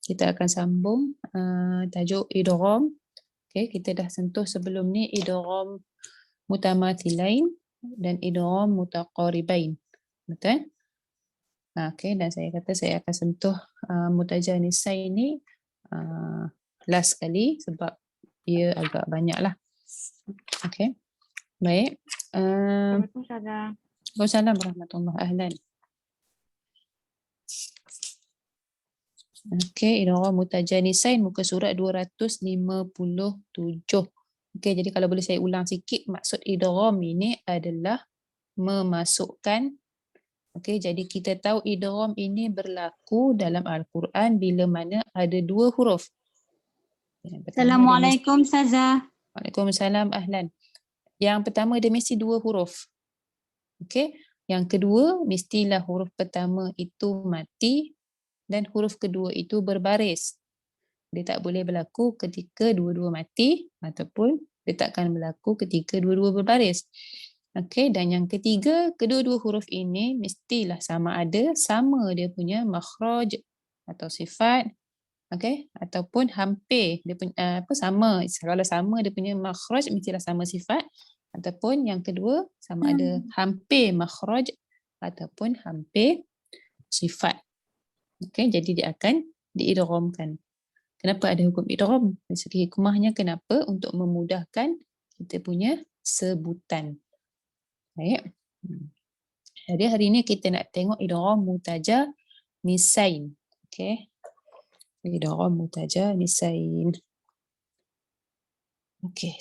Kita akan sambung tajuk idgham. Okey, kita dah sentuh sebelum ni idgham mutamathilain dan idgham mutaqaribain. Betul? Okey, dan saya kata saya akan sentuh mutajanisain ni last kali sebab dia agak banyak lah. Okey, baik. Waalaikumsalam. Waalaikumsalam warahmatullahi ahlan. Okey, idgham mutajanisain muka surat 257. Okey, jadi kalau boleh saya ulang sikit, maksud idgham ini adalah memasukkan. Okey, jadi kita tahu idgham ini berlaku dalam Al-Quran bila mana ada dua huruf. Assalamualaikum Ustazah. Waalaikumsalam ahlan. Yang pertama dia mesti dua huruf. Okey, yang kedua mestilah huruf pertama itu mati dan huruf kedua itu berbaris. Dia tak boleh berlaku ketika dua-dua mati ataupun dia takkan berlaku ketika dua-dua berbaris. Okey, dan yang ketiga, kedua-dua huruf ini mestilah sama ada, sama dia punya makhraj atau sifat, okey, ataupun hampir dia punya sama. Kalau sama dia punya makhraj mestilah sama sifat, ataupun yang kedua sama ada hampir makhraj ataupun hampir sifat. Okey, jadi dia akan diidghamkan. Kenapa ada hukum idgham? Dari segi hikmahnya kenapa? Untuk memudahkan kita punya sebutan. Baik. Jadi hari ini kita nak tengok idgham mutajanisain. Okey. Idgham mutajanisain. Okey.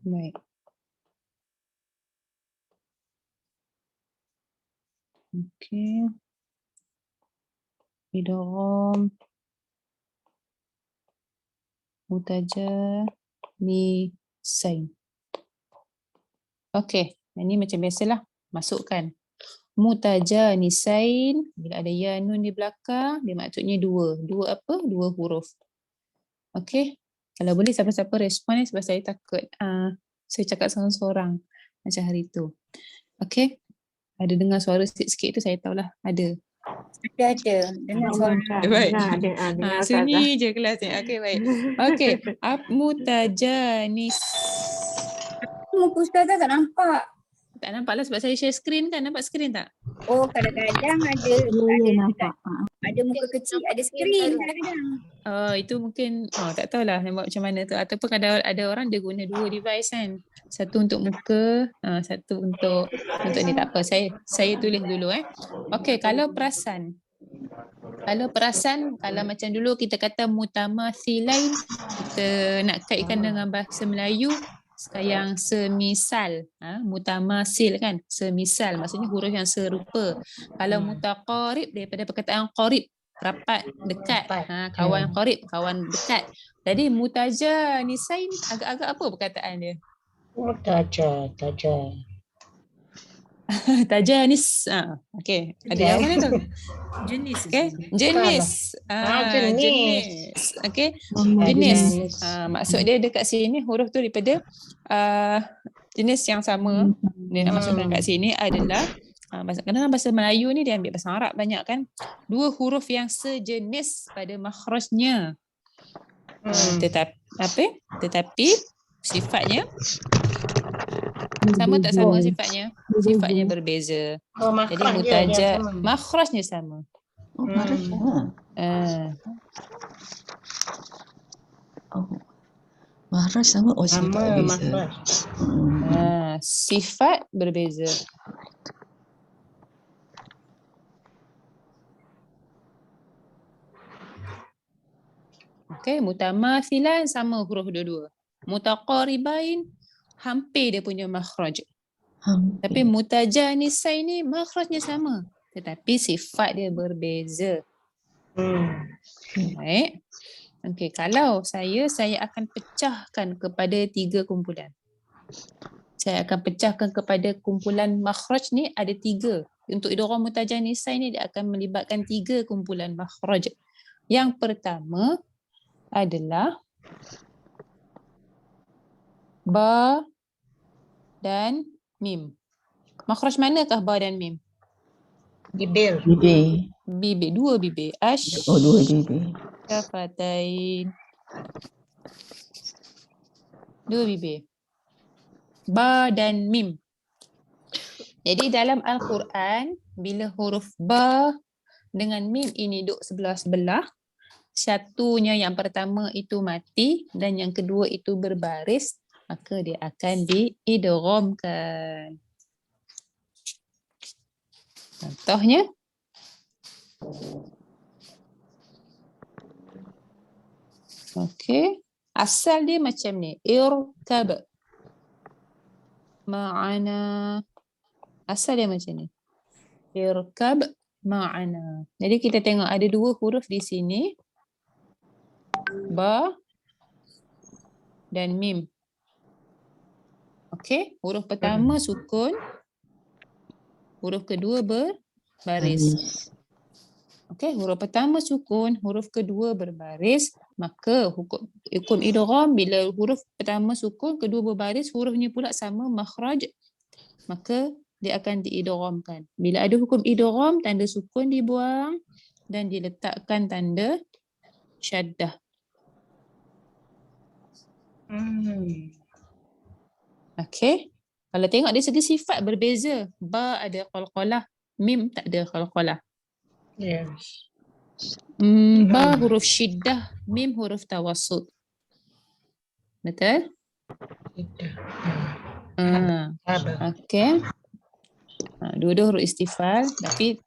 Baik. Okey. Idgham mutajanisain. Okey, ini macam biasalah, masukkan. Mutajanisain, bila ada ya nun di belakang, dia maksudnya dua. Dua apa? Dua huruf. Okey. Kalau boleh siapa-siapa respon sebab saya takut saya cakap seorang-seorang macam hari tu. Okey. Ada dengar suara sikit-sikit tu saya tahulah ada. Ada. Dengar suara. Baik. Dengar Sunyi je kelas ni. Okey, baik. Okey. Mutajanis. Muka Ustazah tak nampak. Tak nampak lah sebab saya share screen kan. Nampak screen tak? Oh, kadang-kadang ada nampak. ada muka kecil, ada skrin kadang-kadang. Itu mungkin tak tahulah nak buat macam mana tu. Ataupun ada orang dia guna dua device kan. Satu untuk muka, satu untuk ni. Tak apa. Saya tulis dulu Okey, kalau perasan. Kalau macam dulu kita kata mutamathilain, kita nak kaitkan dengan bahasa Melayu yang semisal, mutamasil kan, semisal maksudnya huruf yang serupa. Kalau mutaqarib daripada perkataan qarib, rapat, dekat, kawan qarib, kawan dekat. Jadi mutajanisain agak-agak apa perkataan dia? Tajanis. Okey, ada yang mana tu? Jenis. Okey, jenis. Jenis. Okey, jenis. Maksud dia dekat sini huruf tu daripada jenis yang sama. Dia nak masukkan kat sini adalah kadang-kadang bahasa Melayu ni dia ambil bahasa Arab banyak kan. Dua huruf yang sejenis pada makhrajnya. Tetapi sifatnya sama tak sama sifatnya? Sifatnya berbeza. Jadi makhrajnya sama. Makhraj sama, sifat berbeza. Sifat berbeza. Okey, mutamathilan sama huruf dua-dua. Mutaqaribain hampir dia punya makhraj. Tapi mutajanisain ni makhrajnya sama tetapi sifat dia berbeza. Baik. Okey, kalau saya akan pecahkan kepada tiga kumpulan. Saya akan pecahkan kepada kumpulan makhraj ni ada tiga. Untuk idgham mutajanisain ni dia akan melibatkan tiga kumpulan makhraj. Yang pertama adalah Ba dan mim. Makhraj manakah ba dan mim? Bibir. Bibir. Bibir, dua bibir. Oh, dua bibir. Syafatain. Dua bibir. Ba dan mim. Jadi dalam Al-Quran, bila huruf ba dengan mim ini duduk sebelah-sebelah, satunya yang pertama itu mati dan yang kedua itu berbaris, maka dia akan diidghamkan. Contohnya, okey, asal dia macam ni, irkab ma'ana. Asal dia macam ni, irkab ma'ana. Jadi kita tengok ada dua huruf di sini, ba dan mim. Okey, huruf pertama sukun, huruf kedua berbaris. Okey, huruf pertama sukun, huruf kedua berbaris, maka hukum idgham bila huruf pertama sukun, kedua berbaris, hurufnya pula sama makhraj, maka dia akan diidghamkan. Bila ada hukum idgham, tanda sukun dibuang dan diletakkan tanda syaddah. Okey. Kalau tengok dari segi sifat berbeza. Ba ada qalqalah, mim tak ada qalqalah. Yes. Ba huruf syiddah, mim huruf tawassut. Betul? Okey. Dua-dua huruf istifal tapi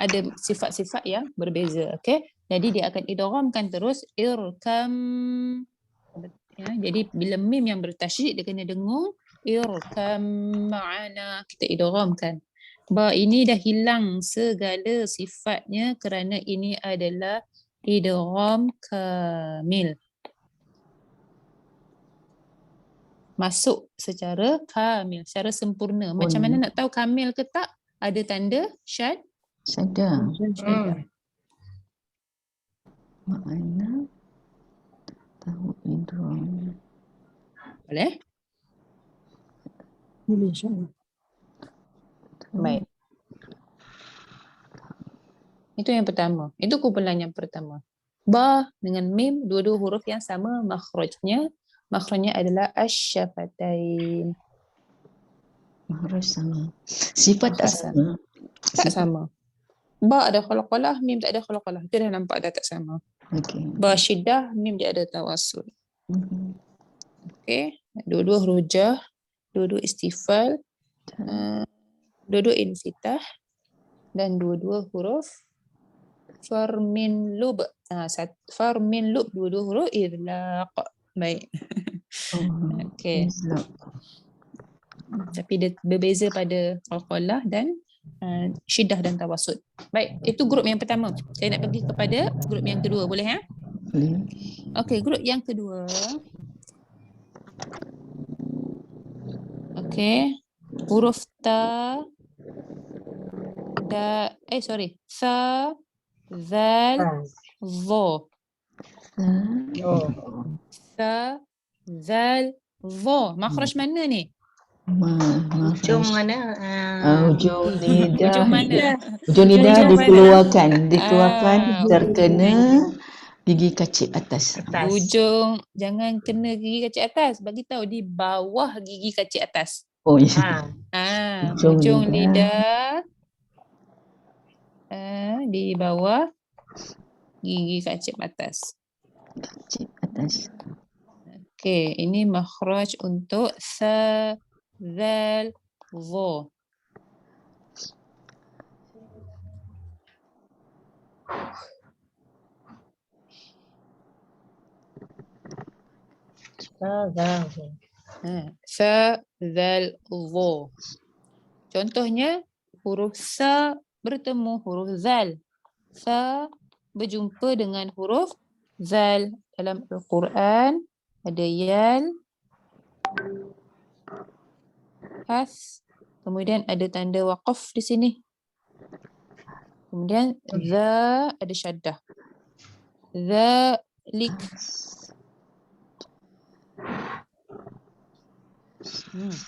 ada sifat-sifat yang berbeza. Okey. Jadi dia akan idghamkan terus irkam. Ya, jadi bila mim yang bertasydid dia kena dengung irkam ma'ana, kita idghamkan. Ba ini dah hilang segala sifatnya kerana ini adalah idgham kamil. Masuk secara kamil, secara sempurna. Macam mana nak tahu kamil ke tak? Ada tanda Syaddah. syaddah. Ma'ana. Tahu idgham. Boleh? Boleh, insyaAllah. Baik. Itu yang pertama. Itu kumpulan yang pertama. Ba dengan mim, dua-dua huruf yang sama makhrajnya. Makhrajnya adalah asy-syafatain. Makhraj sama. Sifat tak sama. Tak sama. Ba ada qalqalah, mim tak ada qalqalah. Kita dah nampak dah tak sama. Okey. Ba syiddah, mim dia ada tawassul. Okey. Dua-dua huruf jah, dua-dua istifal, dua-dua infitah dan dua-dua huruf farmin lub. Farmin lub, dua-dua huruf idlaq. Baik. Okey. Tapi dia berbeza pada qalqalah dan syiddah dan tawassut. Baik, itu grup yang pertama. Saya nak pergi kepada grup yang kedua, boleh ya? Boleh. Okey, grup yang kedua. Okey. Huruf ta, sa, zal, dha. Sa, zal, dha. Makhraj mana ni? Ujung mana? Hujung lidah. Hujung mana? Hujung lidah Hujung mana? dikeluarkan terkena gigi kacip atas. Ujung, jangan kena gigi kacip atas. Bagi tahu di bawah gigi kacip atas. Oh ya. Hujung lidah. Di bawah gigi kacip atas. Kacip atas. Okey, ini makhraj untuk sa, zal, dha. Sa, zal, dha. Contohnya huruf sa bertemu huruf zal. Sa berjumpa dengan huruf zal. Dalam Al-Quran ada yal, has, kemudian ada tanda waqaf di sini. Kemudian za ada syaddah. Zalik.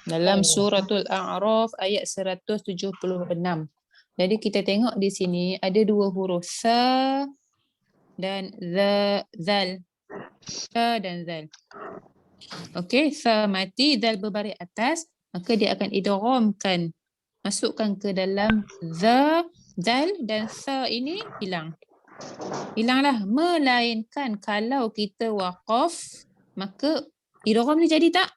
Dalam Oh. suratul A'raf ayat 176. Jadi kita tengok di sini ada dua huruf sa dan zal. Sa dan zal. Okey, sa mati, zal berbaris atas, maka dia akan idghamkan, masukkan ke dalam zal dan sa ini hilang. Hilanglah, melainkan kalau kita waqaf, maka idgham ni jadi tak?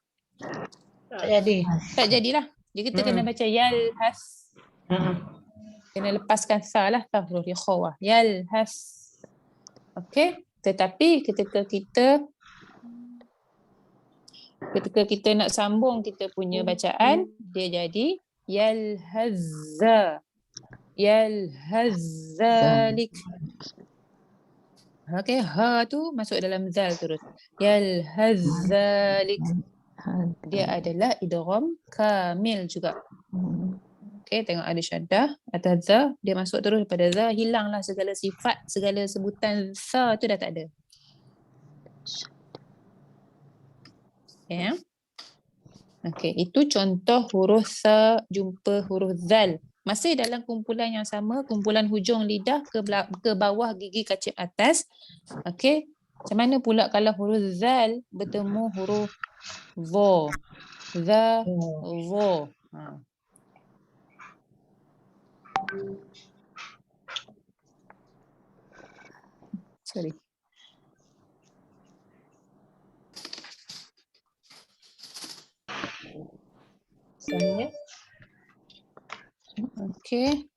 Tak jadi. Tak jadilah. Jadi kita kena baca yalhas. Kena lepaskan sa lah, tak huruf ikhawah. Yalhas. Okey, tetapi ketika kita nak sambung kita punya bacaan, dia jadi yalhazza. Yalhazzalik. Okey, ha tu masuk dalam zal terus. Yalhazzalik. Dia adalah idgham kamil juga. Okey, tengok ada syaddah atas za, dia masuk terus pada za, hilanglah segala sifat, segala sebutan sa tu dah tak ada. Ya. Okey, itu contoh huruf sa jumpa huruf zal. Masih dalam kumpulan yang sama, kumpulan hujung lidah ke bawah gigi kacip atas. Okey, macam mana pula kalau huruf zal bertemu huruf vo? Za, vo. Sorry. Misalnya. Okey.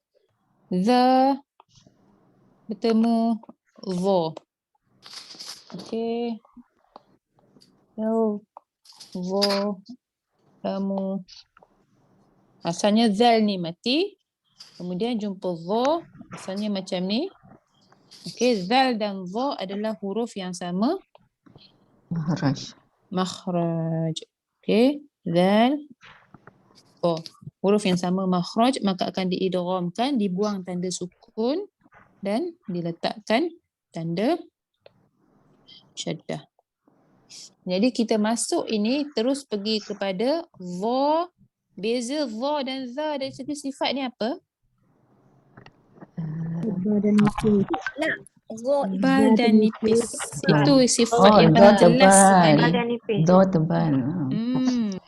Za bertemu vo. Okey. Vo bertemu. Asalnya zal ni mati. Kemudian jumpa vo. Asalnya macam ni. Okey, zal dan vo adalah huruf yang sama. Makhraj. Okey, zal, vo. Huruf yang sama makhraj, maka akan diidghamkan, dibuang tanda sukun dan diletakkan tanda syaddah. Jadi kita masuk ini terus pergi kepada vo. Beza vo dan za dari segi sifat ni apa? Tebal dan nipis. Itu sifat yang paling jelas sekali. Do tebal.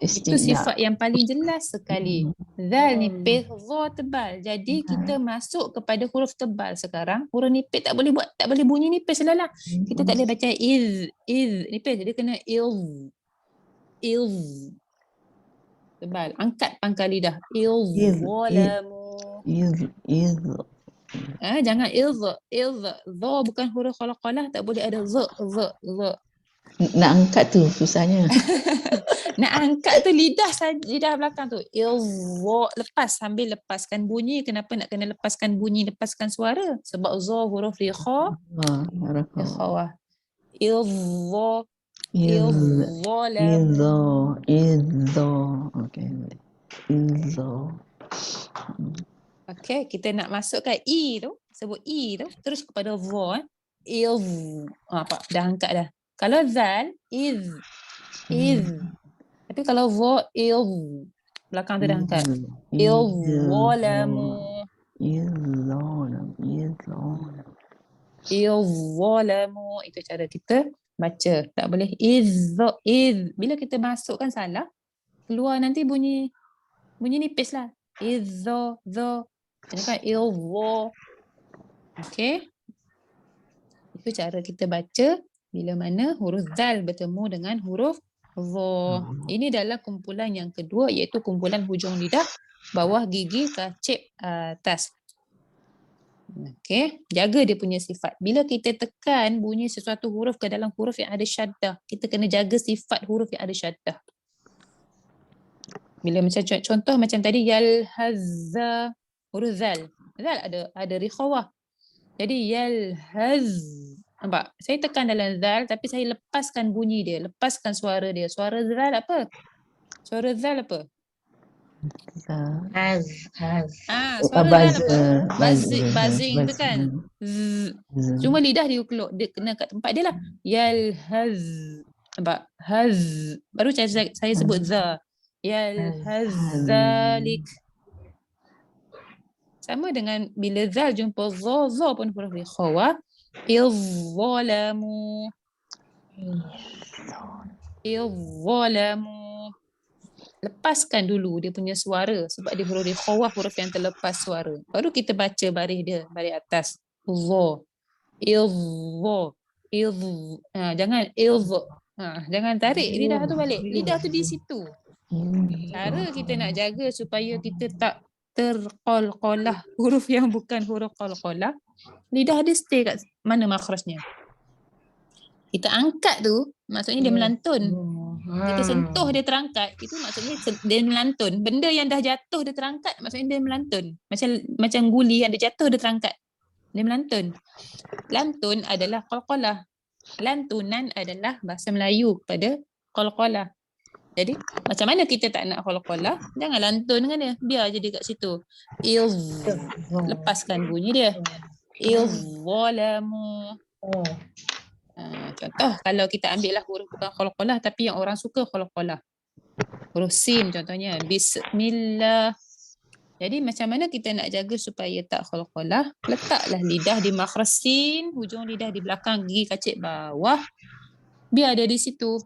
Itu sifat yang paling jelas sekali. Zal nipis, vo tebal. Jadi kita masuk kepada huruf tebal sekarang. Huruf nipis tak boleh bunyi nipis lah. Kita tak boleh baca iz nipis. Dia kena iz. Tebal. Angkat pangkal lidah. Walamu. Jangan il. Dha bukan huruf qalqalah, tak boleh ada z. Nak angkat tu susahnya. Nak angkat tu lidah belakang tu. Lepas, sambil lepaskan bunyi. Kenapa nak kena lepaskan bunyi, lepaskan suara? Sebab za huruf liqa. Liqawah. Okey, kita nak masukkan i tu, sebut i tu, terus kepada vo. Apa? Dah angkat dah. Kalau zal, iz. Tapi kalau vo, belakang tu dah angkat. Walamu. Walamu. Itu cara kita baca. Tak boleh iz. Bila kita masukkan salah, keluar nanti bunyi nipis lah. Izzo. Ini kan ilwo. Okey. Itu cara kita baca bila mana huruf zal bertemu dengan huruf vo. Ini adalah kumpulan yang kedua, iaitu kumpulan hujung lidah bawah gigi kacip atas. Okey, jaga dia punya sifat. Bila kita tekan bunyi sesuatu huruf ke dalam huruf yang ada syaddah, kita kena jaga sifat huruf yang ada syaddah. Bila macam contoh macam tadi yalhazza, huruf zal. Zal ada rikhawah. Jadi yalhaz. Nampak? Saya tekan dalam zal tapi saya lepaskan bunyi dia, lepaskan suara dia. Suara zal apa? Suara zal apa? Suara zal apa? Buzzing tu kan. Cuma lidah dia kena kat tempat dia lah. Yalhaz. Nampak? Haz. Baru saya sebut za. Yalhazalik. Sama dengan bila zal jumpa za pun huruf ikhawah. Izzalamu. Izzalamu. Lepaskan dulu dia punya suara sebab dia huruf ikhawah, huruf yang terlepas suara. Baru kita baca baris dia, baris atas. Za. Izza. Jangan izza. Jangan tarik lidah tu balik. Lidah tu di situ. Cara kita nak jaga supaya kita tak terqalqalah huruf yang bukan huruf qalqalah, lidah dia stay kat mana makhrajnya. Kita angkat tu maksudnya dia melantun. Kita sentuh dia terangkat, itu maksudnya dia melantun. Benda yang dah jatuh dia terangkat maksudnya dia melantun. Macam guli yang dia jatuh dia terangkat. Dia melantun. Lantun adalah qalqalah. Lantunan adalah bahasa Melayu kepada qalqalah. Jadi macam mana kita tak nak qalqalah, jangan lantun dengan dia. Biar je dia kat situ. Lepaskan bunyi dia. Izzalamu. Contoh kalau kita ambil lah huruf bukan qalqalah tapi yang orang suka qalqalah. Huruf sin contohnya. Bismillah. Jadi macam mana kita nak jaga supaya tak qalqalah? Letaklah lidah di makhraj sin, hujung lidah di belakang gigi kacip bawah. Biar ada di situ.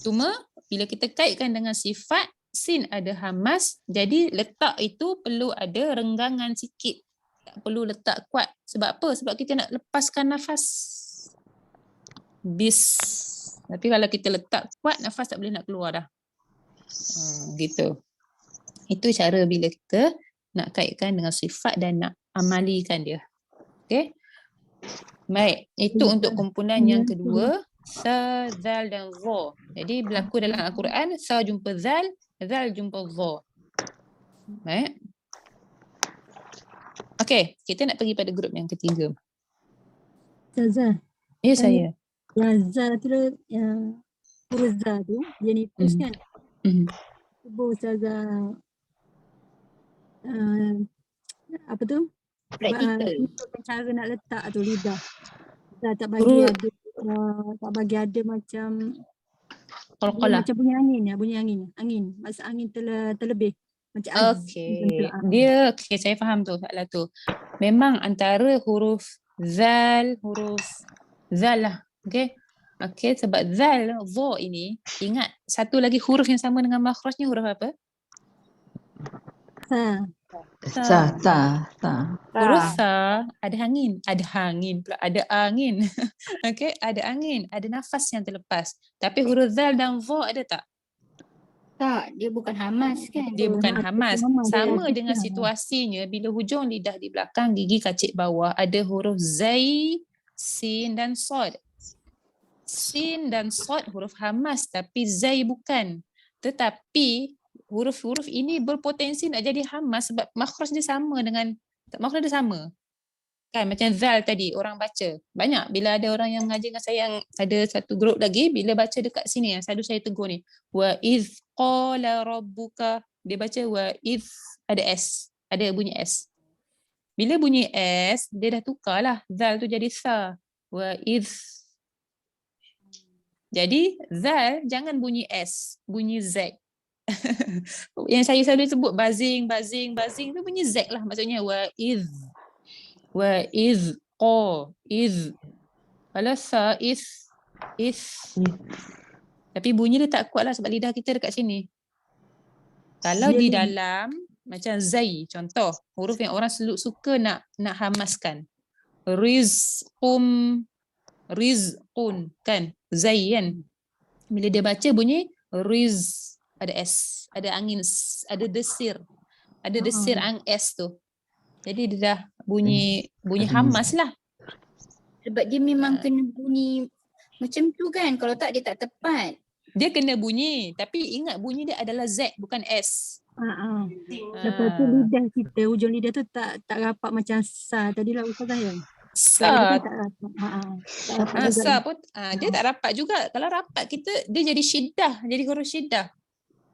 Cuma bila kita kaitkan dengan sifat, sin ada hamas, jadi letak itu perlu ada renggangan sikit. Tak perlu letak kuat. Sebab apa? Sebab kita nak lepaskan nafas. Bis. Tapi kalau kita letak kuat, nafas tak boleh nak keluar dah. Gitu. Itu cara bila kita nak kaitkan dengan sifat dan nak amalikan dia. Okey? Baik. Itu untuk kumpulan yang kedua. Sa, zal dan za. Jadi berlaku dalam Al-Quran, sa jumpa zal jumpa za. Baik. Okey, kita nak pergi pada grup yang ketiga. Ustazah, Ya, saya. yang za tu yang huruf za tu dia nipis kan. Cuba Ustazah apa tu? Praktikal. Ikutkan cara nak letak tu lidah. Kita tak bagi ada tak bagi ada macam Qalqalah. macam bunyi angin. Angin. Masa angin terlebih. Macam Okey. Okey, saya faham tu soalan tu. Memang antara huruf zal lah. Okey. Okey, sebab zal, za ini, ingat satu lagi huruf yang sama dengan makhrajnya huruf apa? Ta. Huruf sa ada angin pula, ada angin. Okey, ada angin, ada nafas yang terlepas. Tapi huruf zal dan za ada tak? Tak, dia bukan hamas kan? Dia bukan hamas. hamas. Sama Dia dengan situasinya bila hujung lidah di belakang gigi kacip bawah ada huruf zai, sin dan sod. Sin dan sod huruf hamas tapi zai bukan. Tetapi huruf-huruf ini berpotensi nak jadi hamas sebab makhraj dia sama dengan makhraj dia sama. Kan macam zal tadi orang baca. Banyak bila ada orang yang mengajar dengan saya yang ada satu grup lagi bila baca dekat sini yang selalu saya tegur ni. Wa iz qala rabbuka, dia baca wa iz ada s, ada bunyi s. Bila bunyi s dia dah tukarlah zal tu jadi sa. Wa iz. Jadi zal jangan bunyi s, bunyi z. Yang saya selalu sebut bazing tu bunyi z lah maksudnya wa iz iz. Kalau sa is tapi bunyi dia tak kuat lah sebab lidah kita dekat sini. Kalau di dalam macam zai contoh huruf yang orang suka nak hamaskan. Rizqun kan zai kan. Bila dia baca bunyi riz ada s, ada angin, ada desir ang s tu. Jadi dia dah bunyi hamas lah. Sebab dia memang kena bunyi macam tu kan. Kalau tak dia tak tepat. Dia kena bunyi. Tapi ingat bunyi dia adalah Z bukan S. Lepas tu lidah kita, hujung lidah tu tak rapat macam sa tadilah Ustazah ya. Sa. Tak rapat. Sa pun dia tak rapat juga. Kalau rapat dia jadi syiddah. Jadi huruf syiddah.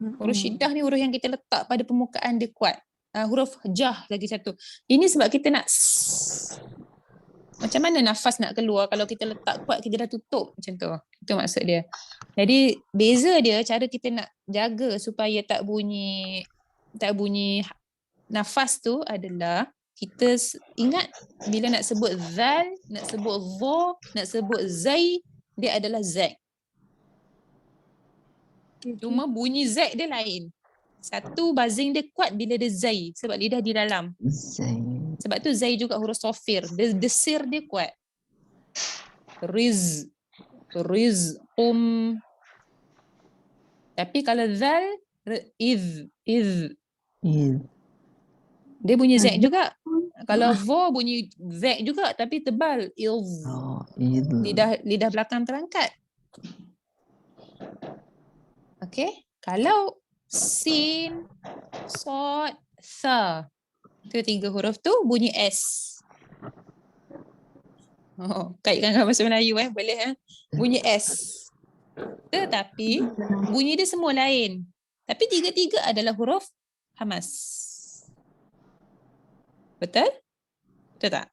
Huruf syiddah ni huruf yang kita letak pada permukaan dia kuat. Huruf jah lagi satu. Ini sebab kita nak Macam mana nafas nak keluar kalau kita letak kuat, kita dah tutup macam tu. Itu maksud dia. Jadi beza dia cara kita nak jaga supaya tak bunyi nafas tu adalah kita ingat bila nak sebut zal, nak sebut dha, nak sebut zai, dia adalah z. Cuma bunyi z dia lain. Satu buzzing dia kuat bila dia zai sebab lidah di dalam. Sebab tu zai juga huruf sofir. Desir dia kuat. Riz. Tapi kalau zal, iz. Dia bunyi z juga. Kalau vo bunyi z juga tapi tebal. Ilz. Lidah belakang terangkat. Okey. Kalau sin, sod, tha. Itu 3 huruf tu bunyi S. Kaitkan dengan bahasa Melayu boleh bunyi S. Tetapi bunyi dia semua lain. Tapi 3-3 adalah huruf hamas. Betul? Betul tak?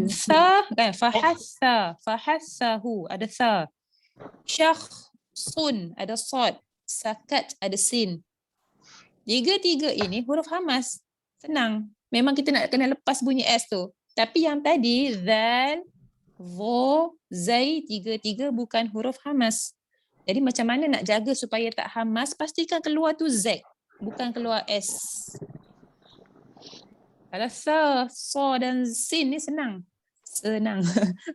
Sa kan fahassahu ada sa. Syakhsun ada sad. Sakat ada sin. 3-3 ini huruf hamas. Senang. Memang kita nak kena lepas bunyi S tu. Tapi yang tadi zal, dha, zai 3-3 bukan huruf hamas. Jadi macam mana nak jaga supaya tak hamas? Pastikan keluar tu Z, bukan keluar S. Kalau sa dan sin ni senang.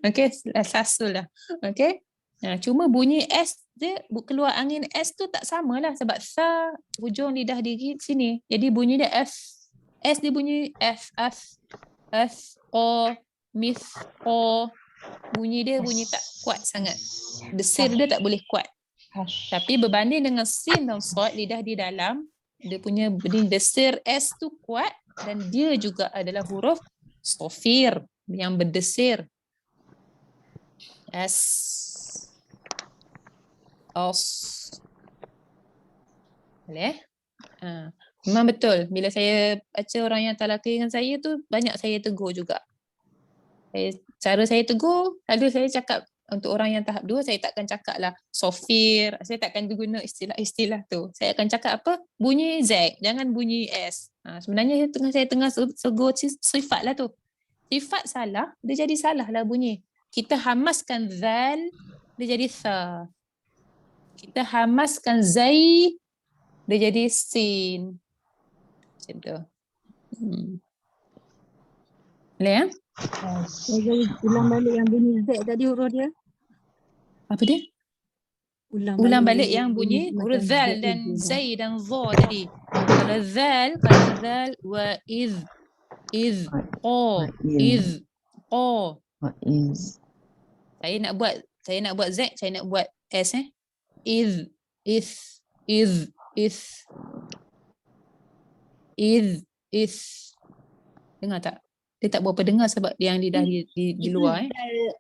Okey, sasul lah. Okey. Nah, cuma bunyi S dia keluar angin S tu tak samalah sebab sa hujung lidah di sini. Jadi bunyi dia F. S dia bunyi F, O, mith, O. Bunyi dia bunyi tak kuat sangat. Desir dia tak boleh kuat. Tapi berbanding dengan sin dan sod, lidah di dalam, dia punya desir S tu kuat dan dia juga adalah huruf sofir yang berdesir. S. Os. Boleh? Memang betul. Bila saya baca orang yang talaki dengan saya tu, banyak saya tegur juga. Cara saya tegur, lalu saya cakap untuk orang yang tahap 2, saya takkan cakap lah sofir. Saya takkan guna istilah-istilah tu. Saya akan cakap apa? Bunyi Z, jangan bunyi S. Sebenarnya saya tengah segur sifat lah tu. Sifat salah, dia jadi salah lah bunyi. Kita hamaskan zal, dia jadi tha. Kita hamaskan zai, dia jadi sin. Macam tu. Boleh ya? Saya ulang balik yang bunyi Z tadi huruf dia. Apa dia? Ulang balik yang bunyi huruf zal dan zai dan dha tadi. Kalau zal wa iz qa iz qa. Saya nak buat Z, saya nak buat S Is. Dengar tak? Dia tak berapa dengar sebab yang lidah di luar.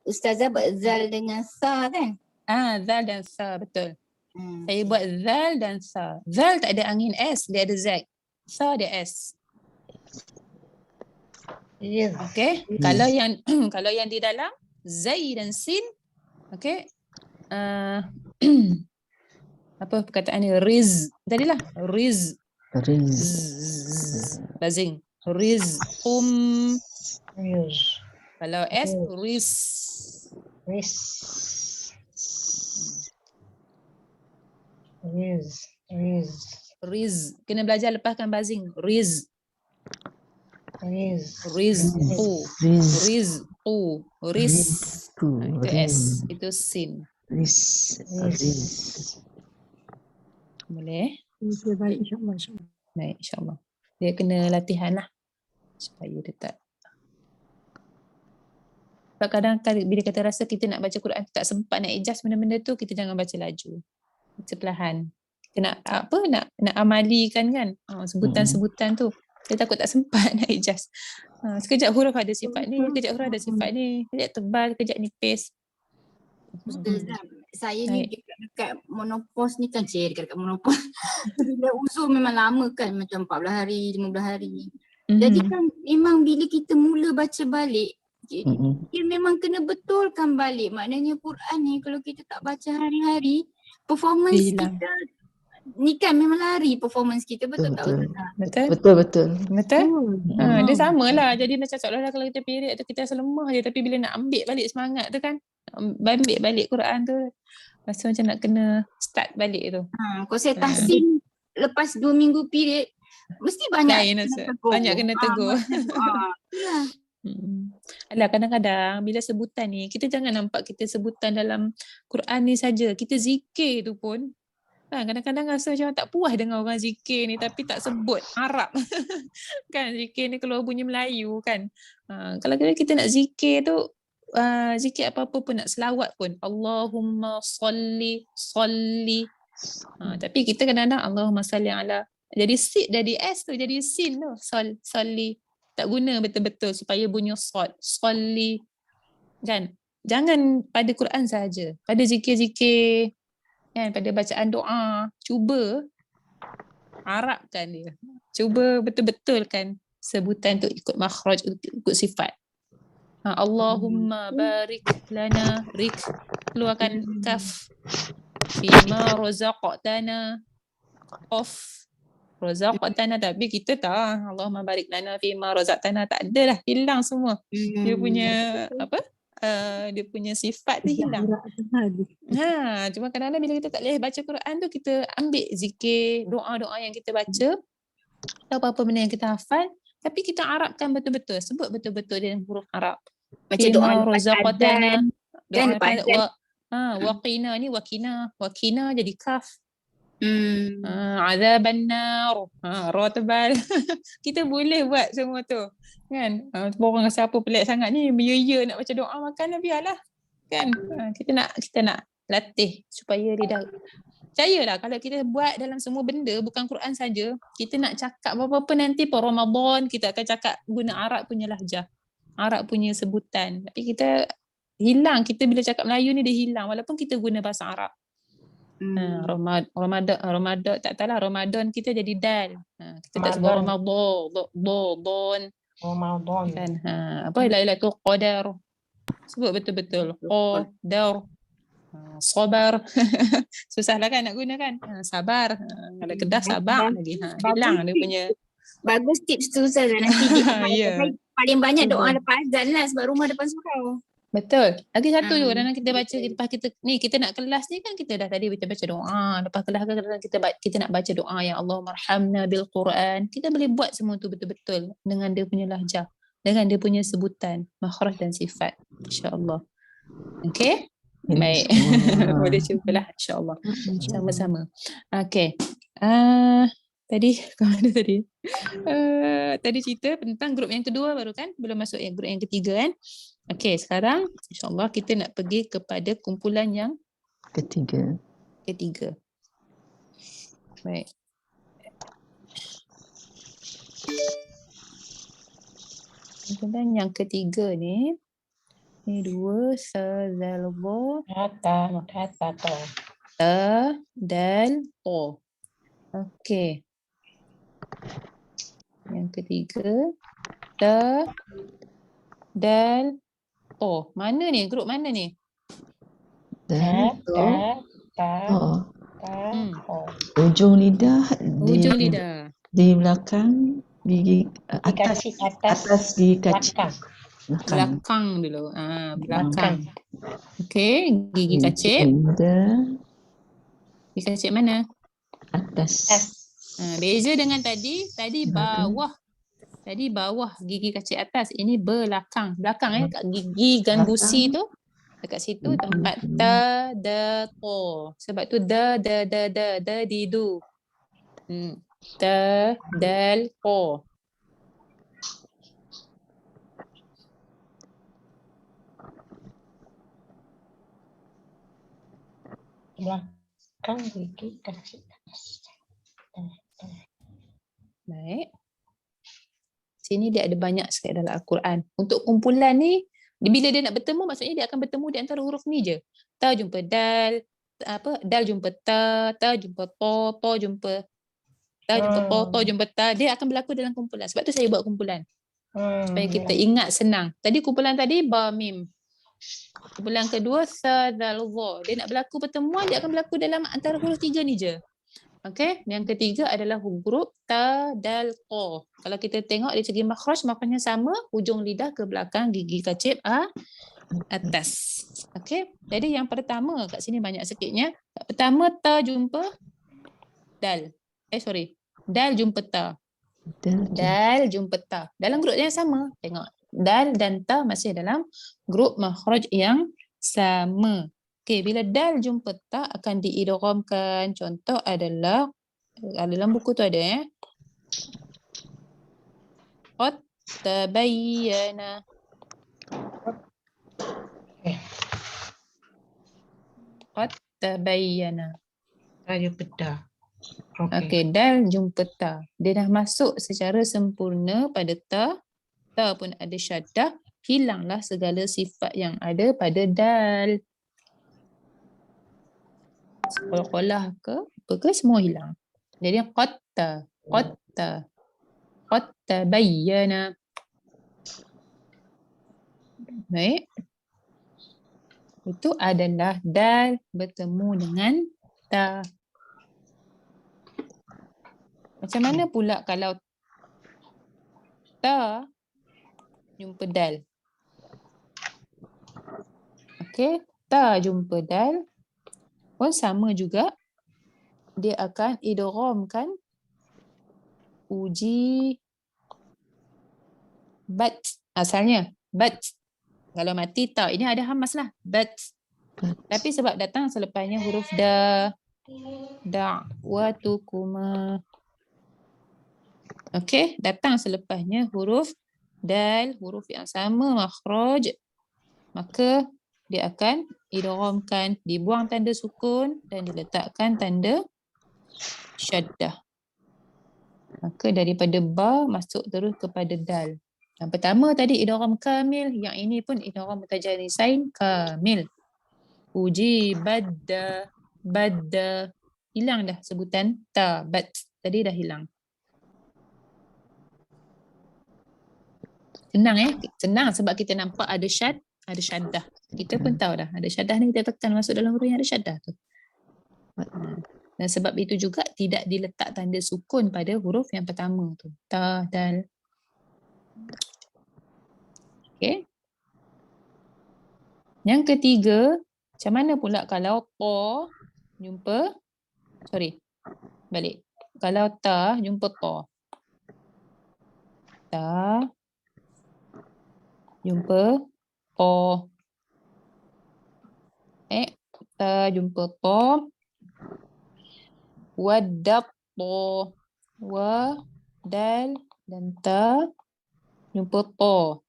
Ustazah buat zal dengan sa kan? Zal dan sa, betul. Saya buat zal dan sa. Zal tak ada angin S, dia ada Z. Sa dia S. Okay. Kalau yang di dalam zai dan sin, okay. Apa perkataan ni? Riz. Tadilah riz. Buzzing. Rizqum. Kalau S, ris. Riz. Kena belajar lepaskan buzzing. Riz. Rizqu. Ris. Itu S. Itu sin. Boleh? Baik, insyaAllah. Baik, insyaAllah. Dia kena latihan lah. Supaya dia tak. Sebab kadang-kadang bila kita rasa kita nak baca Quran, tak sempat nak adjust benda-benda tu, kita jangan baca laju. Baca perlahan. Kita nak amalikan kan. Sebutan-sebutan tu. Saya takut tak sempat nak adjust. Sekejap huruf ada sifat ni, sekejap huruf ada sifat ni. Sekejap tebal, sekejap nipis. Saya ni dekat monopause ni kan, dekat monopause. Bila uzur memang lama kan, macam 14 hari, 15 hari. Jadi kan memang bila kita mula baca balik, Mm-mm. dia memang kena betulkan balik. Maknanya Quran ni kalau kita tak baca hari-hari, performance Hilang. kita ni kan memang lari performance kita, betul tak Betul. Ustazah? Betul? Betul, betul. Betul? Dia Oh. sama lah. Jadi macam seolah-olah kalau kita period tu kita rasa lemah je. Tapi bila nak ambil balik semangat tu kan, ambil balik Quran tu, rasa macam nak kena start balik tu. Kalau saya tahsin lepas 2 minggu period, mesti banyak Lain kena rasa. tegur. Banyak kena tegur. Itulah. Alah, kadang-kadang bila sebutan ni, kita jangan nampak kita sebutan dalam Quran ni saja. Kita zikir tu pun, kadang-kadang rasa macam tak puas dengan orang zikir ni tapi tak sebut Arab. Kan zikir ni keluar bunyi Melayu kan. Kalau kita nak zikir tu, zikir apa-apa pun, nak selawat pun, Allahumma salli. Tapi kita kadang-kadang Allahumma salli ala, jadi dari S tu jadi sin tu, salli. Tak guna betul-betul supaya bunyi salli kan. Jangan pada Quran saja, pada zikir-zikir kan, pada bacaan doa, cuba Arabkan dia. Cuba betul-betulkan sebutan tu ikut makhraj, ikut sifat. Allahumma barik lana, keluarkan kaf, fima razaqtana, qaf razaqtana, tapi kita tak Allahumma barik lana fima razaqtana, tak ada dah, hilang semua. Dia punya apa? Dia punya sifat tu hilang. Cuma kadang-kadang bila kita tak boleh baca Quran tu, kita ambil zikir, doa-doa yang kita baca atau apa-apa benda yang kita hafal, tapi kita Arabkan betul-betul, sebut betul-betul dengan huruf Arab. Macam doa lepas azan, doa lepas azan. waqina ni wakina jadi kaf. Azaban nar, ra tebal. Kita boleh buat semua tu kan. Orang rasa apa pelik sangat ni, ya nak baca doa makan, biarlah kan. Kita nak latih supaya dia dah percayalah. Kalau kita buat dalam semua benda, bukan Quran saja, kita nak cakap apa-apa nanti per Ramadan kita akan cakap guna Arab punya lahjah, Arab punya sebutan, tapi kita hilang. Kita bila cakap Melayu ni dia hilang walaupun kita guna bahasa Arab. Ramadan tak tahulah, Ramadan kita jadi dal. Kita tak sebut Ramadan kan. Apa Lailatul Qadar, sebut betul-betul Qadar. Sabar. Susahlah kan nak guna kan. Sabar. Kalau Kedah sabar lagi. Hilang dia punya. Bagus tips tu Ustazah. Nanti Ya. paling banyak doa lepas azan lah sebab rumah depan surau. Betul. Lagi satu juga dalam kita baca, lepas kita nak kelas ni kan, kita dah tadi kita baca doa. Lepas kelas kita nak baca doa yang Allahumma arhamna bil Quran. Kita boleh buat semua tu betul-betul dengan dia punya lahjah, dengan dia punya sebutan, makhraj dan sifat. InsyaAllah. Okay? Baik. Boleh cubalah insyaAllah. Sama-sama. Okay. Tadi ke mana tadi? Tadi cerita tentang grup yang kedua baru kan? Belum masuk yang grup yang ketiga kan? Okay, sekarang insyaAllah kita nak pergi kepada kumpulan yang Ketiga. Baik. Kumpulan yang ketiga ni, dua, Sazalbo, Kata to. Dal, To. Okey. Yang ketiga, Dal, To. Mana ni? Grup mana ni? Dan Ta. ujung lidah Ujung lidah. di belakang gigi atas gigi kacip. Belakang dulu. Belakang. Okey, gigi kacip. Gigi kacip mana? Atas. Beza dengan tadi bawah. Tadi bawah gigi kacip atas, ini belakang. Belakang kat gigi gangusi tu. Dekat situ tempat da to. Sebab tu da di du. Dal to. Belakang gigi kecil. Baik. Sini dia ada banyak sekali dalam Al-Quran. Untuk kumpulan ni, bila dia nak bertemu, maksudnya dia akan bertemu di antara huruf ni je. Ta jumpa dal, dal jumpa ta jumpa to jumpa ta jumpa ta jumpa ta, dia akan berlaku dalam kumpulan. Sebab tu saya buat kumpulan. Supaya kita ingat senang. Tadi kumpulan tadi ba mim. Kumpulan kedua sa dal dha. Dia nak berlaku pertemuan, dia akan berlaku dalam antara huruf 3 ni je. Okey, yang ketiga adalah huruf ta dal qa. Kalau kita tengok dari segi makhraj, makhrajnya sama, hujung lidah ke belakang, gigi kacip atas. Okey, jadi yang pertama kat sini banyak sikitnya. Pertama ta jumpa dal. Dal jumpa ta. Dal jumpa ta. Dalam grup yang sama. Tengok. Dal dan ta masih dalam grup makhraj yang sama. Okey, bila dal jumpa ta akan diidghamkan. Contoh adalah dalam buku tu ada qad tabayyana. Qad tabayyana. Ta jumpa ta. Okey, dal jumpa ta. Dia dah masuk secara sempurna pada ta. Ta pun ada syaddah. Hilanglah segala sifat yang ada pada dal. Qalqalah ke apa ke semua hilang. Jadi qad tabayyana. Baik. Itu adalah dal bertemu dengan ta. Macam mana pula kalau ta jumpa dal? Okey, ta jumpa dal pun sama juga. Dia akan idghamkan uji bat asalnya. Bat. Kalau mati ta, ini ada hamas lah. Bat. Tapi sebab datang selepasnya huruf da. Da'watukuma. Okey, datang selepasnya huruf dal, huruf yang sama makhraj. Maka dia akan idghamkan, dibuang tanda sukun dan diletakkan tanda syaddah. Maka daripada ba masuk terus kepada dal. Yang pertama tadi idgham kamil, yang ini pun idgham mutajanisain kamil. Uji badda. Hilang dah sebutan ta, bad. Tadi dah hilang. Senang senang sebab kita nampak ada syaddah. Kita pun tahu dah ada syaddah ni, kita tekan masuk dalam huruf yang ada syaddah tu. Dan sebab itu juga tidak diletak tanda sukun pada huruf yang pertama tu. Ta, dal. Okey. Yang ketiga, macam mana pula kalau ta jumpa Kalau ta jumpa ta. Ta jumpa ta. Ta jumpa ta. Waddat ta. Wa, dal dan ta jumpa ta.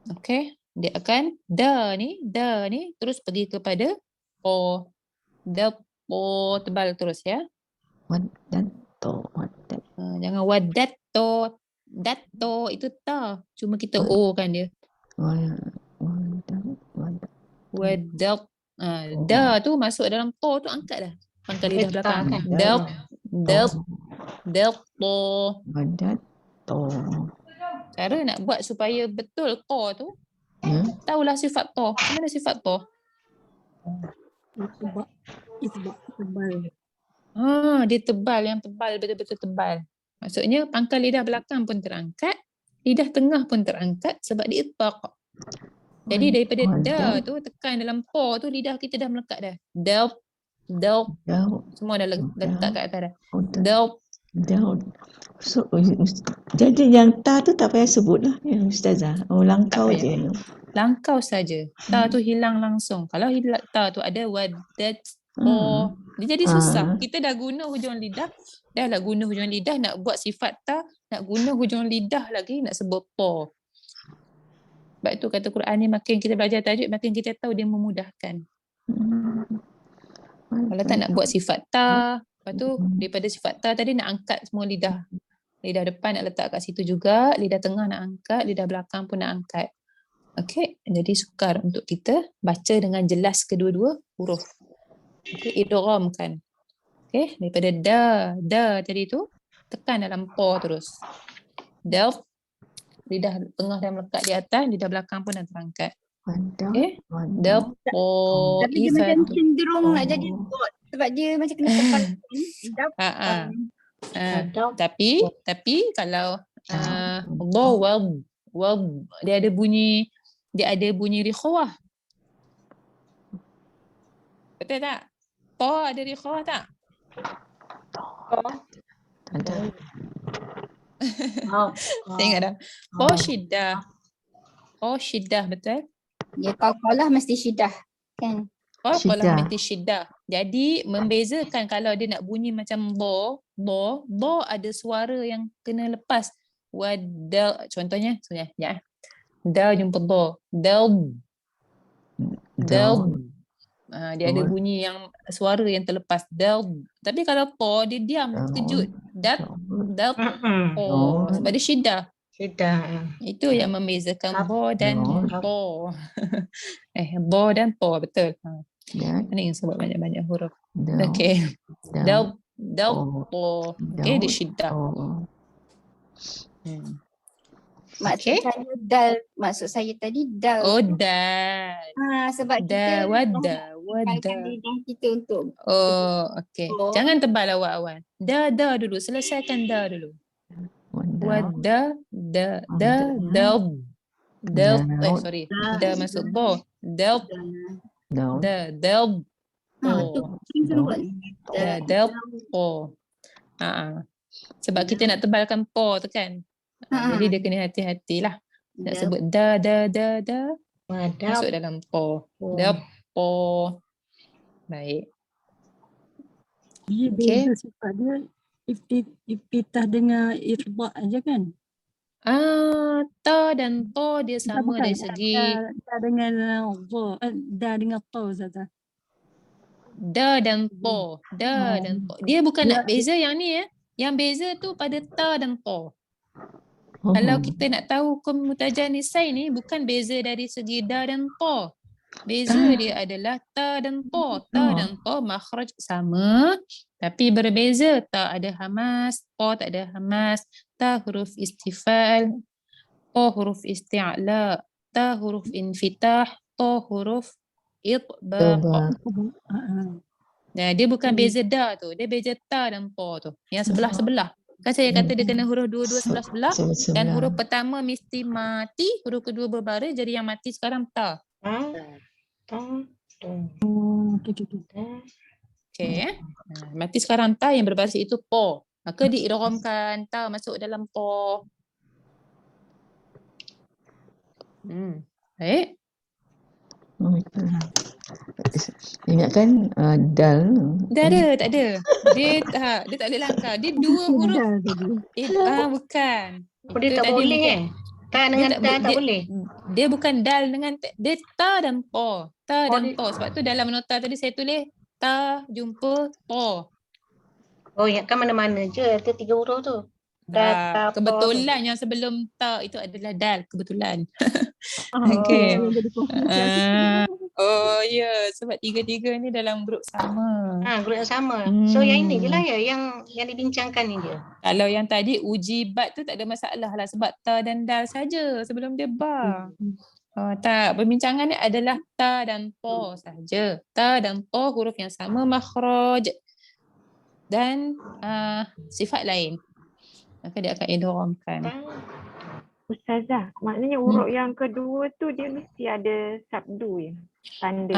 Okey, dia akan da ni terus pergi kepada ta. Da ta tebal terus ya. Waddat ta. Jangan waddat ta. Dat ta itu ta. Cuma kita o kan dia. Waddat. Da tu masuk dalam ta tu, angkat dah. Pangkal lidah belakang. Dat ta. Waddat ta. Cara nak buat supaya betul ta tu, tahulah sifat ta. Macam mana sifat ta? Tebal. Dia tebal, yang tebal, betul-betul tebal. Maksudnya pangkal lidah belakang pun terangkat, lidah tengah pun terangkat sebab diittaq. Jadi daripada da tu tekan dalam ta tu, lidah kita dah melekat dah. Dal. Semua dah letak kat atas dah. Dal. So, jadi yang ta tu tak payah sebut lah ya, Ustazah. Langkau je. Langkau saja. Ta tu hilang langsung. Kalau ta tu ada waddat ta, dia jadi susah. Kita dah guna hujung lidah, nak buat sifat ta, nak guna hujung lidah lagi nak sebut ta. Sebab itu kata Quran ni, makin kita belajar tajwid, makin kita tahu dia memudahkan. Kalau tak nak buat sifat ta, lepas tu daripada sifat ta tadi nak angkat semua lidah. Lidah depan nak letak kat situ juga, lidah tengah nak angkat, lidah belakang pun nak angkat. Okey, jadi sukar untuk kita baca dengan jelas kedua-dua huruf. Okey, idghamkan. Okay, daripada da tadi tu tekan dalam po terus. Delf, lidah tengah dah melekat di atas, lidah belakang pun dah terangkat. Wada. Okay, Wada. delf po Tapi dia macam ifatu. cenderung nak jadi bot sebab dia macam kena tekan. Tapi kalau wab dia ada bunyi rikhwah. Betul tak? Po ada rikhwah tak? Tak ada. Tengok dah. Po syiddah betul? Ya kalau mesti syidah kan. Kalau Syiddah. mesti syiddah. Jadi membezakan kalau dia nak bunyi macam bo ada suara yang kena lepas. Wadal, contohnya ya. Dal jumpa do. Dal. Dia ada bunyi yang suara yang terlepas. Dal. Tapi kalau po dia diam terkejut. Dal po sebab dia syiddah. Itu yang membezakan bo dan po. Bo dan po betul. Ini yang sebut banyak-banyak huruf. Okey. Dal po. Okey, dia syiddah. Maksud saya tadi dal. Oh, dal. Sebab kita wada. lidah kita untuk. Oh, okey. Jangan tebal awal-awal. Da dulu. Selesaikan da dulu. Wada, dal. Sorry. Da masuk bo. Dal. Po. Sebab kita nak tebalkan po tu kan. Jadi dia kena hati-hatilah. Nak sebut da. Masuk dalam po. Da po. Baik. Dia beza sifat dia iftitah dengan irba' aja kan? Ta dan to dia sama dari segi Da dengan da dengan to Ustazah. da dan to. Dia bukan nak beza yang ni ya. Yang beza tu pada ta dan to. Kalau kita nak tahu hukum mutajanisai ni bukan beza dari segi da dan to. Beza dia adalah ta dan to. Ta dan to makhraj sama tapi berbeza. Ta ada hamas, to tak ada hamas. Ta huruf istifal, to huruf isti'la, ta huruf infitah, to huruf itbaq. Dia bukan beza da tu, dia beza ta dan to tu. Yang sebelah-sebelah. Kan saya kata dia kena huruf dua-dua sebelah-sebelah. Dan huruf pertama mesti mati, huruf kedua berbaris, jadi yang mati sekarang ta. Okay. Mati sekarang ta, yang berbaris itu po. Maka diidghamkan ta masuk dalam po. Baik. Ingatkan dal. Tak ada. Dia tak boleh langkah. Dia dua huruf. Bukan. Dia tak boleh Ta dengan ta tak boleh. Dia bukan dal dengan dia ta dan po. Ta dan po. Sebab tu dalam nota tadi saya tulis ta jumpa po. Oh, ingatkan mana-mana je ada 3 huruf tu. Kebetulan yang sebelum ta itu adalah dal. Kebetulan. Okay. Oh ya, sebab tiga-tiga ni dalam grup sama. Grup yang sama. So yang ini je lah ya yang dibincangkan ni dia. Kalau yang tadi ujibat tu tak ada masalah lah sebab ta dan dal saja sebelum dia ba. Tak, perbincangan ni adalah ta dan po saja. Ta dan po huruf yang sama makhraj dan sifat lain. Maka dia akan idghamkan. Ustazah, maknanya huruf yang kedua tu dia mesti ada sabdu ya, tanda.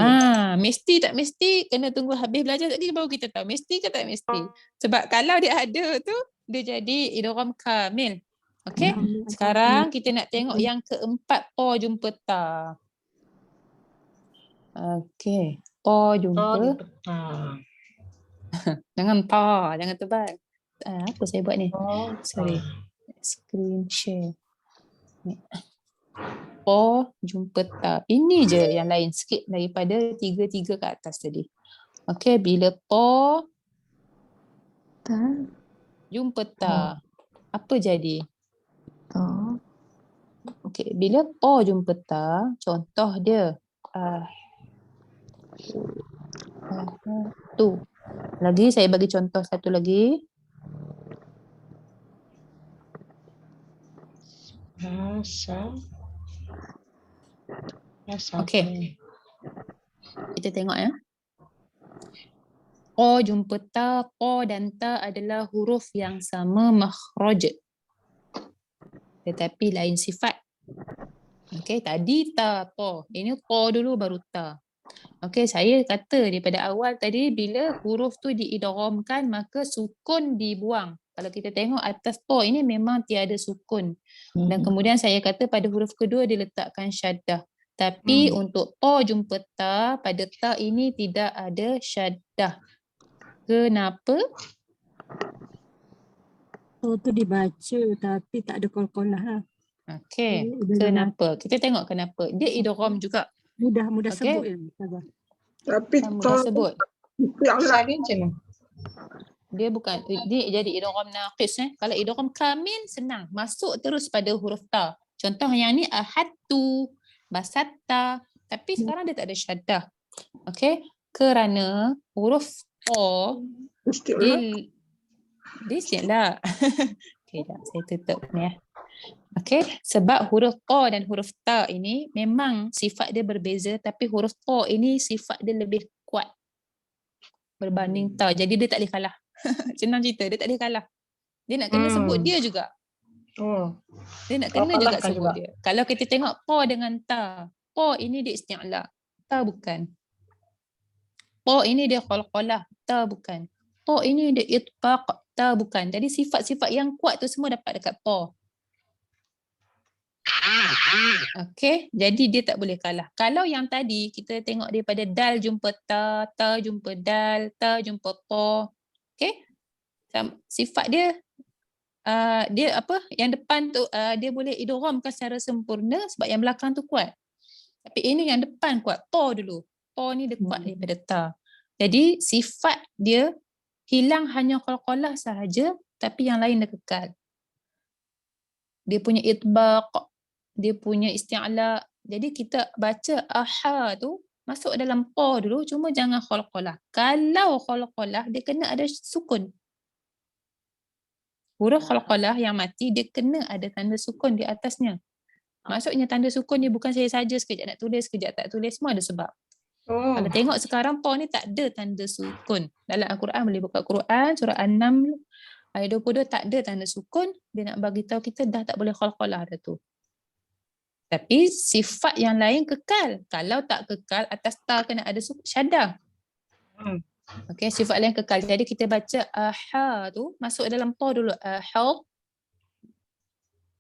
Mesti tak mesti kena tunggu habis belajar tadi baru kita tahu mesti ke tak mesti. Sebab kalau dia ada tu dia jadi idgham kamil. Okey. Sekarang kita nak tengok yang keempat po jumpa ta. Okey. Po jumpa ta. Jangan ta, jangan tebal. Apa saya buat ni? Sorry. Screen share. Po jumpa ta. Ini je yang lain sikit daripada tiga-tiga ke atas tadi. Okey, bila po Ta jumpa ta, apa jadi? ta. Okey, bila po jumpa ta, contoh dia tu. Lagi saya bagi contoh satu lagi. Okey. Kita tengok ya. Po jumpa ta, po dan ta adalah huruf yang sama makhraj. Tetapi lain sifat. Okey, tadi ta, po. Ini po dulu baru ta. Okey, saya kata daripada awal tadi bila huruf tu diidghamkan maka sukun dibuang. Kalau kita tengok atas po ini memang tiada sukun. Dan kemudian saya kata pada huruf kedua diletakkan syaddah. Tapi untuk po jumpa ta, pada ta ini tidak ada syaddah. Kenapa? Po tu dibaca tapi tak ada qalqalah lah. Okey, kenapa? Kita tengok kenapa. Dia idgham juga. Mudah Okey. sebut ya. Ustazah. Tapi Mudah sebut. Salah je lah. Dia bukan, dia jadi idgham naqis. Kalau idgham kamil senang. Masuk terus pada huruf ta. Contoh yang ni ahadtu, basatta. Tapi sekarang dia tak ada syaddah. Okey, kerana huruf o dia isti'la. Okey, jap saya tutup ni ya. Okey, sebab huruf o dan huruf ta ini memang sifat dia berbeza tapi huruf o ini sifat dia lebih kuat berbanding ta. Jadi dia tak boleh kalah. Senang cerita, dia tak boleh kalah. Dia nak kena sebut dia juga. Dia nak kena juga sebut dia. Kalau kita tengok po dengan ta, po ini dia isti'la, ta bukan. Po ini dia qalqalah, ta bukan. Po ini dia itbaq, ta bukan. Jadi sifat-sifat yang kuat tu semua dapat dekat po. Okey, jadi dia tak boleh kalah. Kalau yang tadi kita tengok daripada dal jumpa ta, ta jumpa dal, ta jumpa po. Okey. Sifat dia dia apa? Yang depan tu dia boleh idghamkan secara sempurna sebab yang belakang tu kuat. Tapi ini yang depan kuat, po dulu. Po ni dia kuat daripada ta. Jadi sifat dia hilang hanya qalqalah sahaja tapi yang lain dah kekal. Dia punya itbaq, dia punya isti'la. Jadi kita baca aha tu masuk dalam po dulu cuma jangan qalqalah. Kalau qalqalah dia kena ada sukun. Huruf qalqalah yang mati dia kena ada tanda sukun di atasnya. Maksudnya tanda sukun ni bukan saya saja sekejap nak tulis, sekejap tak tulis, semua ada sebab. Kalau tengok sekarang po ni tak ada tanda sukun. Dalam Al-Quran boleh buka Quran surah An-Naml ayat 22 tak ada tanda sukun, dia nak bagi tahu kita dah tak boleh qalqalah dah tu. Tapi sifat yang lain kekal. Kalau tak kekal atas ta kena ada syaddah. Okey, sifat lain kekal. Jadi kita baca aha tu masuk dalam po dulu. Ahad.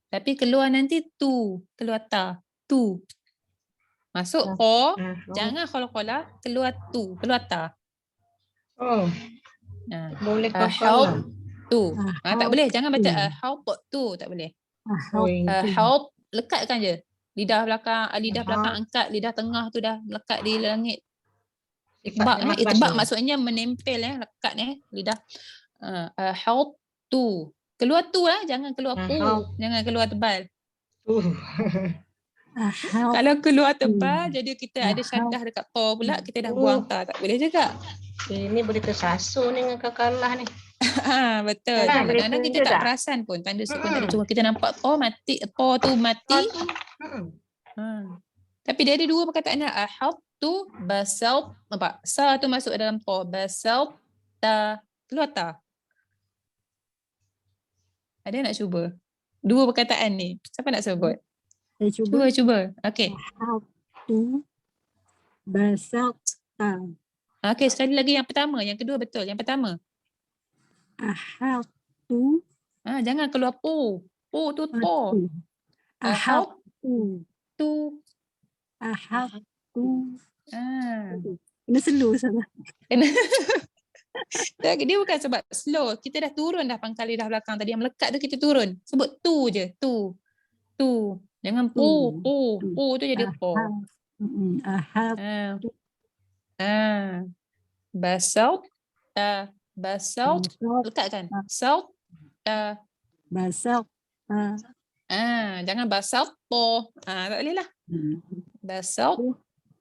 Tapi keluar nanti tu, keluar ta, tu. Masuk po, jangan qalqalah, keluar tu, keluar ta. Boleh Ahad tu. Tak boleh, jangan baca ahad tu, tak boleh. Ahad lekatkan je. Lidah belakang angkat, lidah tengah tu dah melekat di langit. Itbaq maksudnya menempel lekat lidah. Ahad tu. Keluar tu lah, jangan keluar pu. Jangan keluar tebal. Kalau keluar tebal, jadi kita ada syaddah dekat po pula, kita dah buang ta. Tak boleh juga. Ini boleh tersasul ni dengan kakalah ni. Betul. Kadang-kadang kita tak perasan pun tanda sukun tak ada. Cuma kita nampak po mati, po tu mati. Tapi dia ada dua perkataan. Ahad tu, basal. Nampak? Sa tu masuk dalam po. Basal, ta. Keluar ta. Ada nak cuba? Dua perkataan ni. Siapa nak sebut? Saya cuba. Cuba. Okey. Ahadtu basata. Okey, sekali lagi yang pertama. Yang kedua betul. Yang pertama. Ahadtu. Jangan keluar pu. Pu tu po. Ahadtu. Tu. Ahadtu. Kena slow sana. Dia bukan sebab slow. Kita dah turun dah pangkal lidah belakang tadi. Yang melekat tu kita turun. Sebut tu je. Tu. Tu. Jangan pu. Pu. Pu tu jadi po. Ahad. Basal. Ta. Basal. Lekatkan. Sal. Ta. Basal. Jangan basal po. Tak boleh lah. Basal.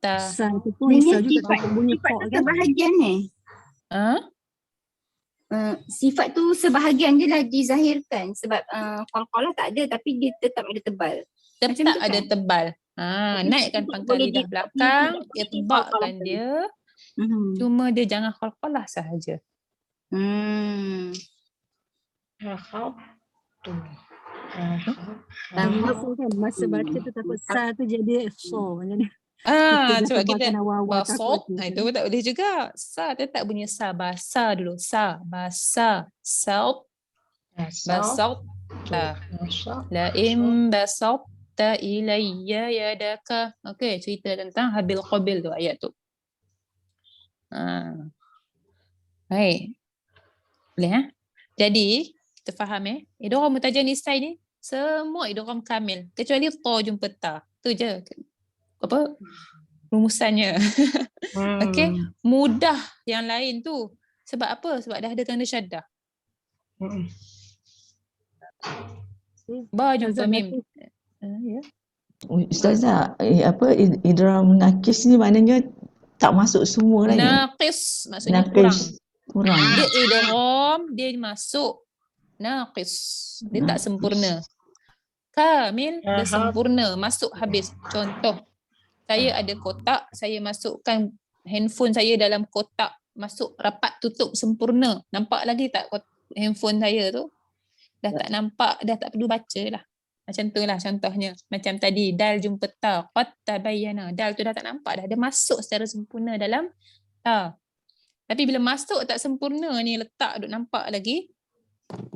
Ta. Sa tu pun risau juga tak bunyi po kan. Bahagian ni. sifat tu sebahagian je lah dizahirkan sebab qalqalah tak ada tapi dia tetap ada tebal. Macam Tetap tu ada kan? tebal. Tapi Naikkan tidak pangkat boleh lidah di- belakang, tidak boleh itbakkan qalqalah. dia. Mhm. Cuma dia jangan qalqalah sahaja. Masa kan, masa baca tu takut sa tu jadi so. Jadi Sebab kita tebalkan awal-awal takut. basok, itu tak boleh juga. Sa tetap bunyi sa, basa dulu. Sa, basa, salt, basok, ta. La im basok ta ilayya yadaka. Okey, cerita tentang Habil Qabil tu ayat tu. Baik. Boleh Jadi, kita faham idgham mutajanisai ni semua idgham kamil kecuali ta jumpa ta. Tu je. Apa? Rumusannya. Okey, mudah yang lain tu. Sebab apa? Sebab dah ada tanda syaddah. Ba jumpa mim. Ya. Ustazah, idgham nakis ni maknanya tak masuk semua lah ya? Naqis maksudnya kurang. Nakis kurang. Dia idgham, dia masuk. Naqis, dia tak sempurna. Kamil, dia sempurna, masuk habis. Contoh, saya ada kotak, saya masukkan handphone saya dalam kotak, masuk rapat tutup sempurna. Nampak lagi tak handphone saya tu? Dah tak nampak, dah tak perlu baca lah. Macam tu lah contohnya. Macam tadi, dal jumpa ta, qad tabayyana. Dal tu dah tak nampak dah. Dia masuk secara sempurna dalam ta. Tapi bila masuk tak sempurna ni, letak duk nampak lagi,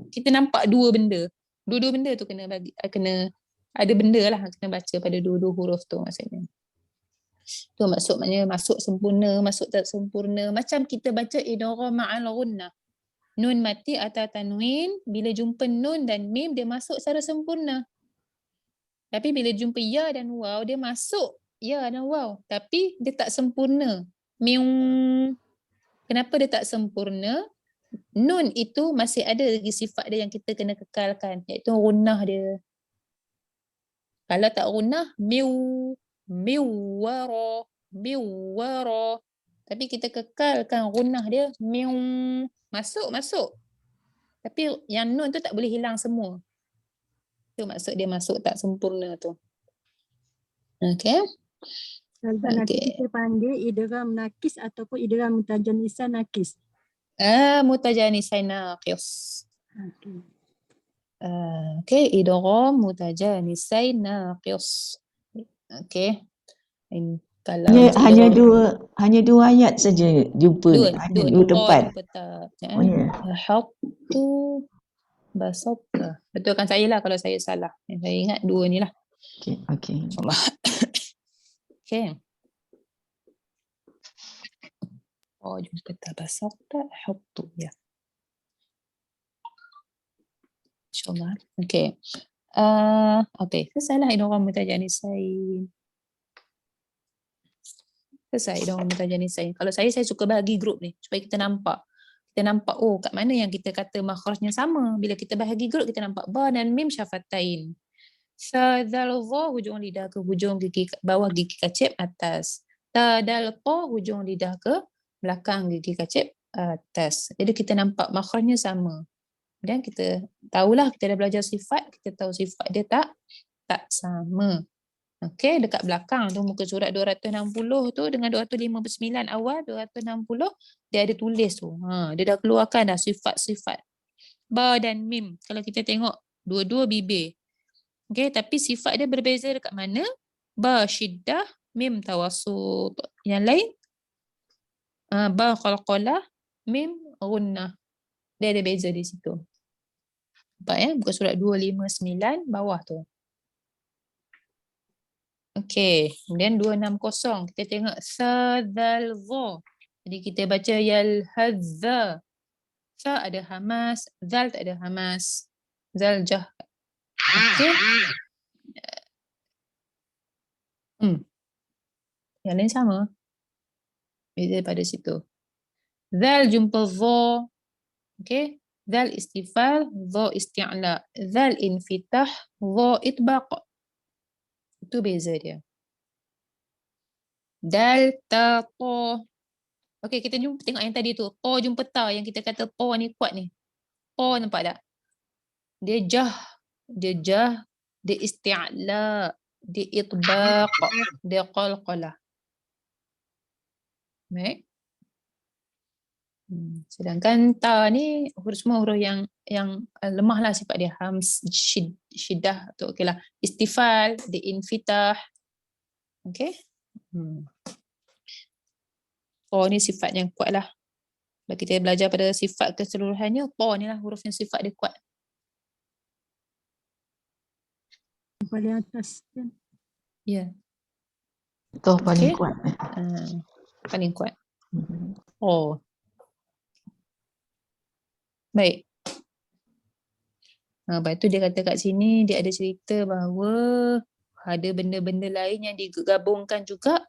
kita nampak dua benda. Dua-dua benda tu kena ada benda lah kena baca pada dua-dua huruf tu maksudnya. Tu maknanya masuk sempurna, masuk tak sempurna. Macam kita baca idgham ma'al ghunnah. Nun mati atau tanwin, bila jumpa nun dan mim dia masuk secara sempurna. Tapi bila jumpa ya dan waw, dia masuk ya dan waw. Tapi dia tak sempurna. Kenapa dia tak sempurna? Nun itu masih ada lagi sifat dia yang kita kena kekalkan, iaitu gunnah dia. Kalau tak gunnah, miwara. Tapi kita kekalkan gunnah dia, masuk. Tapi yang nun tu tak boleh hilang semua. Itu maksud dia masuk tak sempurna tu. Okey. Nanti kita panggil idgham nakis ataupun idgham mutajanisah nakis. Mutajanisai naqis. Okey, idgham mutajanisai naqis. Okey. Kalau hanya dua ayat saja jumpa dua tempat. Oh ya. Haqtu basata. Betulkan saya lah kalau saya salah. Saya ingat dua ni lah. Okey. Okey. Oh, jumpa basata haqtu ya. InsyaAllah. Okey. Okey. Salah idgham mutajanisai. Selesai idgham mutajanisai. Kalau saya suka bagi grup ni supaya kita nampak. Kita nampak kat mana yang kita kata makhrajnya sama. Bila kita bahagi grup kita nampak ba dan mim syafatain. Sadal dha hujung lidah ke hujung gigi bawah gigi kacip atas. Ta dal qa hujung lidah ke belakang gigi kacip atas. Jadi kita nampak makhrajnya sama. Dan kita tahulah, kita dah belajar sifat, kita tahu sifat dia tak sama. Okey, dekat belakang tu muka surat 260 tu dengan 259 awal 260 dia ada tulis tu. Dia dah keluarkan dah sifat-sifat. Ba dan mim. Kalau kita tengok dua-dua bibir. Okey, tapi sifat dia berbeza dekat mana? Ba syiddah, mim tawassut. Yang lain ba qalqalah, mim gunnah. Dia ada beza di situ. Nampak muka surat 259 bawah tu. Okey, kemudian 260 kita tengok sadal dha. Jadi kita baca yal hadza. Sa ada hamas, zal tak ada hamas. Zal jah. Okey. Yang lain sama. Beza pada situ. Zal jumpa dha. Okey. Zal istifal, dha isti'la. Zal infitah, dha itbaq. Itu beza dia. Dal ta ta. Okey, kita tengok yang tadi tu. Po jumpa ta yang kita kata po ni kuat ni. Po nampak tak? Dia jah, dia isti'la, dia itbaq, dia qalqalah. Baik. Sedangkan ta ni semua huruf yang lemah lah sifat dia. Hams, syiddah tu okeylah. Istifal, dia infitah. Okey. Po ni sifat yang kuat lah. Kalau kita belajar pada sifat keseluruhannya, po ni lah huruf yang sifat dia kuat. Paling atas kan. Ya. Toh paling Okey. kuat. Paling kuat. Oh. Baik. Lepas tu dia kata kat sini, dia ada cerita bahawa ada benda-benda lain yang digabungkan juga.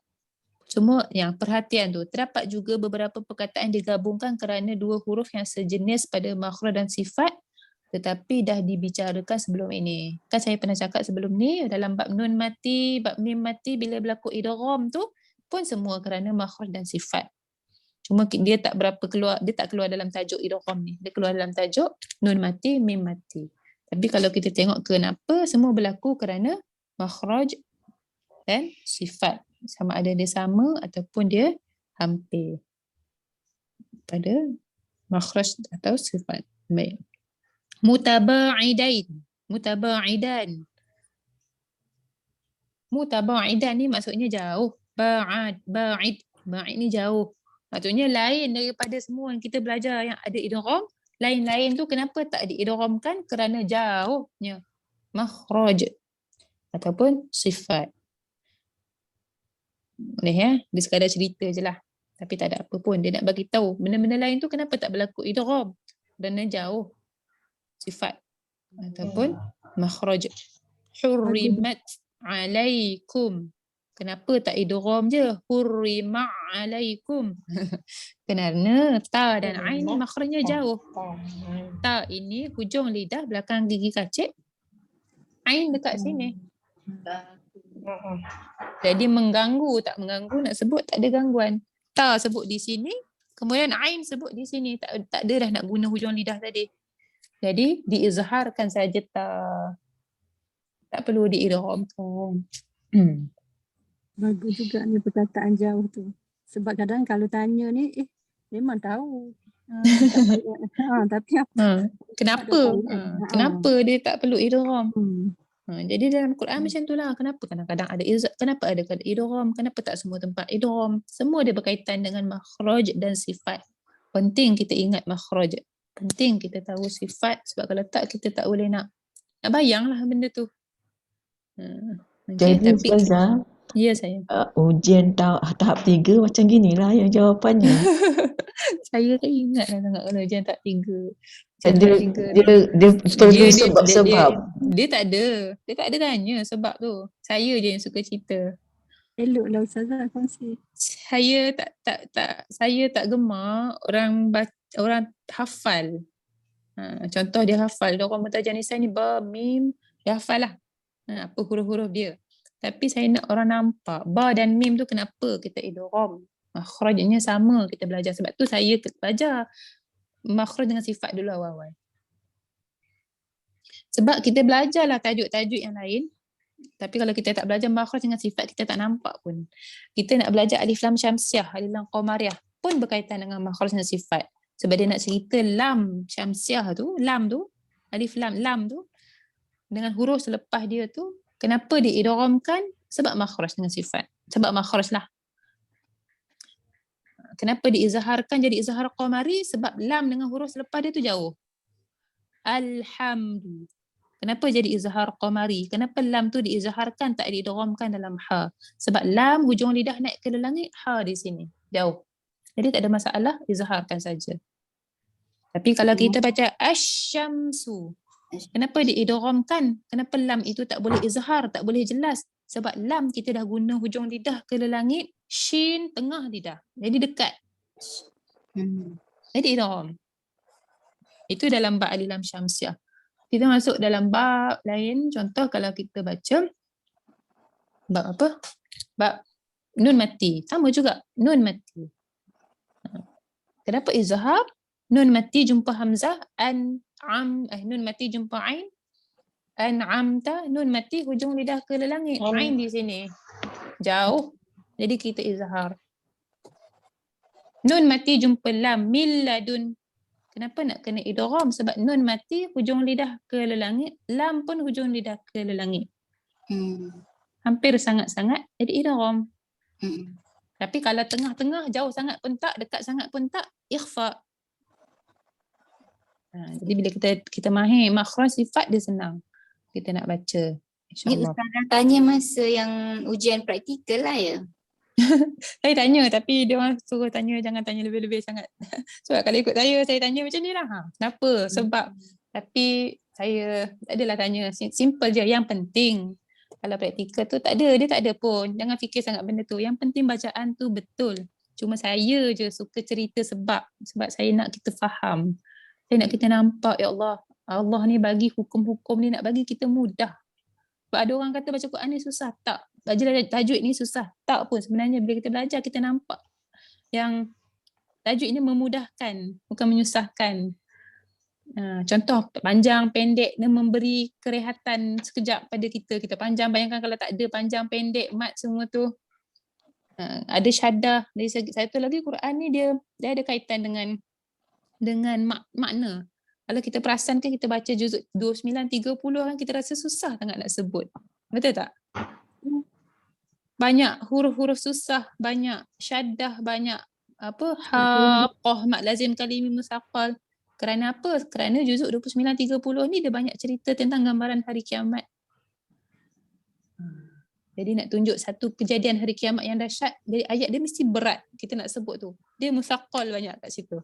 Semua yang perhatian tu, terdapat juga beberapa perkataan digabungkan kerana dua huruf yang sejenis pada makhraj dan sifat, tetapi dah dibicarakan sebelum ini. Kan saya pernah cakap sebelum ni, dalam bab nun mati, bab mim mati, bila berlaku idgham tu pun semua kerana makhraj dan sifat. Cuma dia tak berapa keluar, dia tak keluar dalam tajuk idgham ni. Dia keluar dalam tajuk nun mati, mim mati. Tapi kalau kita tengok kenapa, semua berlaku kerana makhraj dan sifat. Sama ada dia sama ataupun dia hampir pada makhraj atau sifat. Baik. Mutaba'idain. Mutaba'idan. Mutaba'idan ni maksudnya jauh. Ba'id. Ba'id ni jauh. Maksudnya lain daripada semua yang kita belajar yang ada idgham. Lain-lain tu kenapa tak diidghamkan? Kerana jauhnya makhraj ataupun sifat. Boleh ya? Dia sekadar cerita je lah. Tapi tak ada apa pun. Dia nak bagi tahu benda-benda lain tu kenapa tak berlaku idgham. Kerana jauh sifat ataupun makhraj. Hurrimat alaikum. Kenapa tak idgham je? Hurrima alaikum. Kerana ta dan ain ni makhrajnya jauh. Ta ini hujung lidah belakang gigi kacip. Ain dekat sini. Jadi mengganggu, tak mengganggu, nak sebut tak ada gangguan. Ta sebut di sini, kemudian ain sebut di sini. Tak ada dah nak guna hujung lidah tadi. Jadi diizharkan saja ta. Tak perlu diidgham pun. Bagus juga ni perkataan jauh tu. Sebab kadang kalau tanya ni, memang tahu. Tapi apa? Kenapa? Kenapa dia tak perlu idgham? Jadi dalam Quran macam itulah. Kenapa kadang-kadang ada kenapa ada idgham? Kenapa tak semua tempat idgham? Semua dia berkaitan dengan makhraj dan sifat. Penting kita ingat makhraj. Penting kita tahu sifat. Sebab kalau tak, kita tak boleh nak bayanglah benda tu. Jadi Ustazah, ya saya. Ujian tahap 3 macam ginilah yang jawapannya. Saya tak ingat sangat kalau ujian tahap 3. Dia perlu sebab-sebab. Dia tak ada tanya sebab tu. Saya je yang suka cerita. Eloklah Ustazah kongsi. Saya tak gemar orang hafal. Contoh dia hafal. Dia orang Mutajanisan ni ba, mim, dia hafal lah. Apa huruf-huruf dia. Tapi saya nak orang nampak. Ba dan mim tu kenapa kita idgham. Makhrajnya sama kita belajar. Sebab tu saya belajar makhraj dengan sifat dulu awal-awal. Sebab kita belajarlah tajuk-tajuk yang lain. Tapi kalau kita tak belajar makhraj dengan sifat, kita tak nampak pun. Kita nak belajar alif lam syamsiah, alif lam qamariyah pun berkaitan dengan makhraj dan sifat. Sebab dia nak cerita lam syamsiah tu, lam tu, alif lam tu, dengan huruf selepas dia tu, kenapa diidghamkan? Sebab makhraj dengan sifat. Sebab makhraj lah. Kenapa diizharkan jadi izhar qamari? Sebab lam dengan huruf selepas dia tu jauh. Alhamdu. Kenapa jadi izhar qamari? Kenapa lam tu diizharkan, tak diidghamkan dalam ha? Sebab lam hujung lidah naik ke langit, ha di sini, jauh. Jadi tak ada masalah, izharkan saja. Tapi kalau kita baca asyamsu, kenapa diidghamkan? Kenapa lam itu tak boleh izhar, tak boleh jelas? Sebab lam kita dah guna hujung lidah ke langit, shin tengah lidah. Jadi dekat. Jadi idgham. Itu dalam bab alif lam syamsiah. Kita masuk dalam bab lain. Contoh kalau kita baca bab apa? Bab nun mati. Sama juga. Nun mati. Kenapa izhar? Nun mati jumpa hamzah, nun mati jumpa ain, an'amta, nun mati hujung lidah ke langit. Ain di sini jauh, jadi kita izhar. Nun mati jumpa lam, min ladun. Kenapa nak kena idgham? Sebab nun mati hujung lidah ke langit, lam pun hujung lidah ke langit. Hampir sangat-sangat jadi idgham. Tapi kalau tengah-tengah, jauh sangat pun tak, dekat sangat pun tak, ikhfa. Jadi bila kita mahir makhraj sifat, dia senang kita nak baca, Ni insyaAllah. Ustazah tanya masa yang ujian praktikal lah ya. Saya tanya, tapi dia orang suruh tanya, jangan tanya lebih-lebih sangat. Sebab kalau ikut saya tanya macam ni lah. Kenapa? Sebab, tapi saya tak adalah tanya, simple je. Yang penting, kalau praktikal tu tak ada, dia tak ada pun. Jangan fikir sangat benda tu. Yang penting bacaan tu betul. Cuma saya je suka cerita sebab saya nak kita faham. Saya nak kita nampak, ya Allah, Allah ni bagi hukum-hukum ni nak bagi kita mudah. Sebab ada orang kata baca Quran ni susah. Tak. Belajar tajwid ni susah. Tak pun. Sebenarnya bila kita belajar, kita nampak yang tajwid ni memudahkan, bukan menyusahkan. Contoh, panjang, pendek, dia memberi kerehatan sekejap pada kita. Kita panjang, bayangkan kalau tak ada panjang, pendek, mat semua tu. Ada syaddah. Dari satu lagi, Quran ni dia ada kaitan dengan makna. Kalau kita perasan kan, kita baca juzuk 29, 30 kan, kita rasa susah sangat nak sebut. Betul tak? Banyak huruf-huruf susah, banyak syaddah, banyak haqah, mat lazim kalimi musaqal. Kerana apa? Kerana juzuk 29, 30 ni dia banyak cerita tentang gambaran hari kiamat. Jadi nak tunjuk satu kejadian hari kiamat yang dahsyat, jadi ayat dia mesti berat kita nak sebut tu. Dia musaqal banyak kat situ.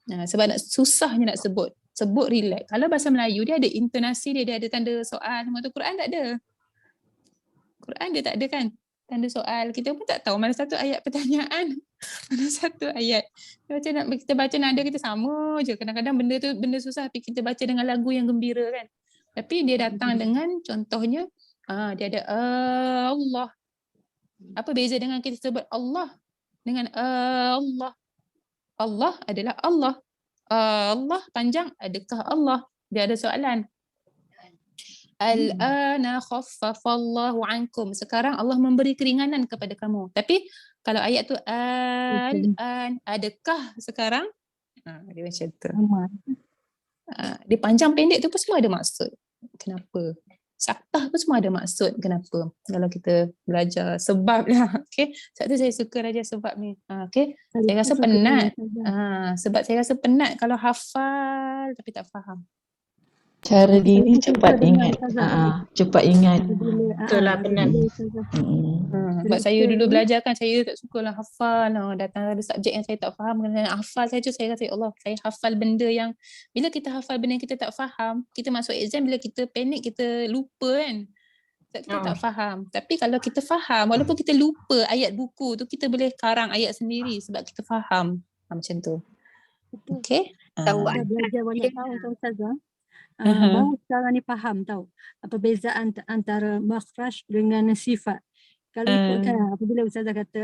Sebab susahnya nak sebut. Sebut relax. Kalau bahasa Melayu dia ada intonasi dia ada tanda soal. Semua tu Quran tak ada. Quran dia tak ada kan tanda soal. Kita pun tak tahu mana satu ayat pertanyaan, mana satu ayat. Kita baca nada kita sama je. Kadang-kadang benda tu benda susah tapi kita baca dengan lagu yang gembira kan. Tapi dia datang dengan contohnya dia ada Allah. Apa beza dengan kita sebut Allah dengan Allah? Allah adalah Allah. Allah panjang, adakah Allah? Dia ada soalan. Al-ana khaffafallahu ankum. Sekarang Allah memberi keringanan kepada kamu. Tapi kalau ayat tu al-an, adakah sekarang? Dia macam tu. Dia panjang pendek tu pun semua ada maksud. Kenapa? Saktah pun semua ada maksud. Kenapa? Kalau kita belajar sebab lah. Okay? Sebab tu saya suka belajar sebab ni. Okay? Saya rasa penat. Sebab saya rasa penat kalau hafal tapi tak faham. Cara diri cepat ingat. Cepat ingat. Betul lah, benar. Sebab saya dulu belajar kan, saya tak sukalah hafal. Datang ada subjek yang saya tak faham, kena hafal saja. Saya rasa, ya Allah, saya hafal benda yang, bila kita hafal benda yang kita tak faham, kita masuk exam, bila kita panik, kita lupa kan. Sebab kita tak faham. Tapi kalau kita faham, walaupun kita lupa ayat buku tu, kita boleh karang ayat sendiri sebab kita faham. Macam tu. Okay? Belajar banyak tahun kan Ustazah. Baru sekarang ni faham tahu perbezaan antara makhraj dengan sifat. Kalau ikut apabila Ustazah kata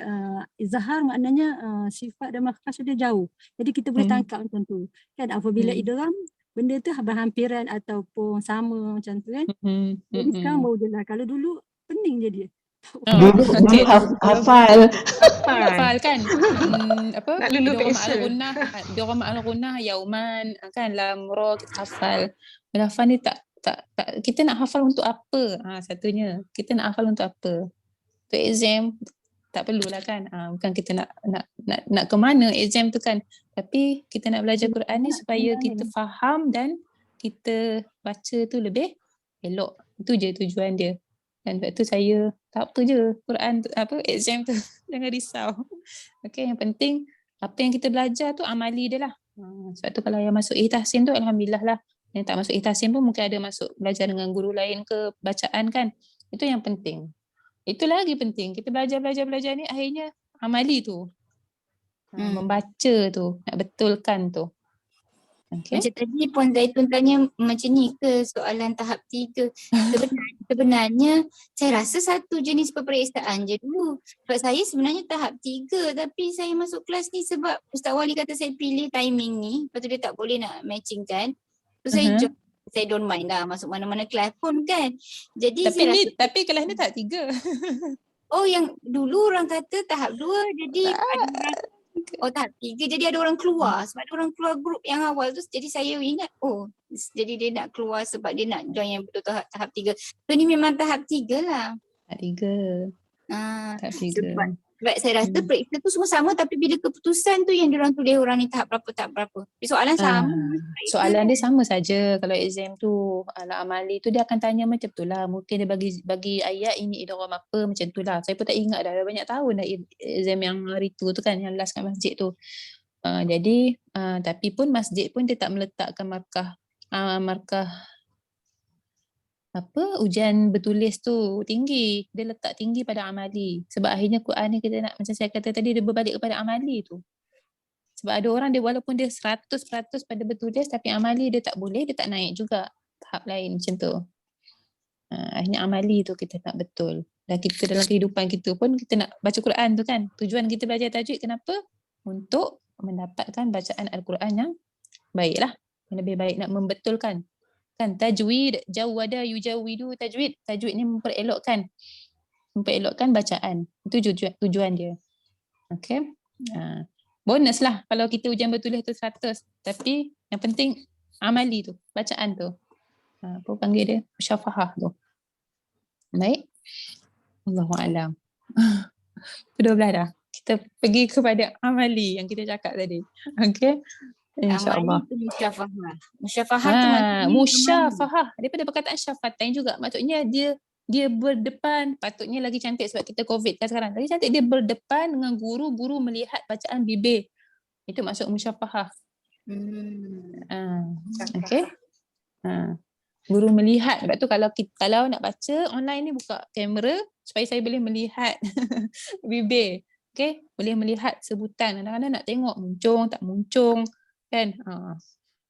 izhar maknanya sifat dan makhraj dia jauh. Jadi kita boleh tangkap macam tu. Kan apabila idgham benda tu berhampiran ataupun sama macam tu kan. Jadi sekarang baru jelas. Kalau dulu pening je dia. Dulu hafal kan Nak lulu peksa. Dorama al-gunah yauman kan lam ra hafal. Hafal ni tak kita nak hafal untuk apa? Satunya kita nak hafal untuk apa? Untuk exam tak perlulah kan. Bukan kita nak ke mana exam tu kan. Tapi kita nak belajar Quran ni supaya kita faham dan kita baca tu lebih elok. Itu je tujuan dia. Dan sebab tu saya tak apa je Quran exam tu jangan risau. Okay, yang penting apa yang kita belajar tu amali dia lah. Sebab tu kalau yang masuk Tahsin tu alhamdulillah lah. Yang tak masuk Tahsin pun mungkin ada masuk belajar dengan guru lain ke bacaan kan. Itu yang penting. Itu lagi penting. Kita belajar ni akhirnya amali tu. Membaca tu, nak betulkan tu. Okay. Macam tadi Puan Zaitun tanya macam ni ke soalan tahap 3. Sebenarnya saya rasa satu jenis peperiksaan je dulu. Sebab saya sebenarnya tahap 3 tapi saya masuk kelas ni sebab Ustaz Wali kata saya pilih timing ni. Lepas tu dia tak boleh nak matching kan. So saya join. Saya don't mind lah masuk mana-mana kelas pun kan. Jadi Tapi saya ni, rasa, tapi kelas ni tahap 3. oh yang dulu orang kata tahap 2 jadi ada orang, tahap 3 jadi ada orang keluar sebab ada orang keluar grup yang awal tu, jadi saya ingat jadi dia nak keluar sebab dia nak join yang betul tahap 3. So ni memang tahap 3 lah. Tahap 3. Tahap 3. Sebab saya rasa periksa tu semua sama tapi bila keputusan tu yang diorang tulis orang ni tahap berapa. Tapi soalan sama. Soalan dia sama saja. Kalau exam tu ala amali tu dia akan tanya macam tu lah. Mungkin dia bagi ayat ini idgham apa macam tu lah. Saya pun tak ingat dah banyak tahun dah exam yang hari tu kan yang last kat masjid tu. Jadi tapi pun masjid pun dia tak meletakkan markah ujian bertulis tu tinggi. Dia letak tinggi pada amali. Sebab akhirnya Quran ni kita nak, macam saya kata tadi, dia berbalik kepada amali tu. Sebab ada orang dia walaupun dia 100% pada bertulis tapi amali dia tak boleh, dia tak naik juga tahap lain macam tu. Akhirnya amali tu kita nak betul. Dan kita dalam kehidupan kita pun kita nak baca Quran tu kan. Tujuan kita belajar tajwid kenapa? Untuk mendapatkan bacaan Al-Quran yang baik lah. Yang lebih baik, nak membetulkan. Kan tajwid, jawada, yujawidu, tajwid. Tajwid ni memperelokkan bacaan. Itu tujuan dia. Okay. Bonus lah kalau kita ujian bertulis tu 100. Tapi yang penting amali tu, bacaan tu. Apa panggil dia? Musyafahah tu. Baik. Allahu'alam. Kedua belah dah. Kita pergi kepada amali yang kita cakap tadi. Okay. InsyaAllah. Amali tu musyafahah. Musyafahah tu maksudnya musyafahah. Daripada perkataan syafatain juga. Maksudnya dia berdepan, patutnya lagi cantik sebab kita COVID kan sekarang. Lagi cantik dia berdepan dengan guru melihat bacaan bibir. Itu maksud musyafahah. Okay. Guru melihat. Sebab tu kalau nak baca online ni buka kamera supaya saya boleh melihat bibir. Okay. Boleh melihat sebutan. Kadang-kadang nak tengok muncung, tak muncung. Kan?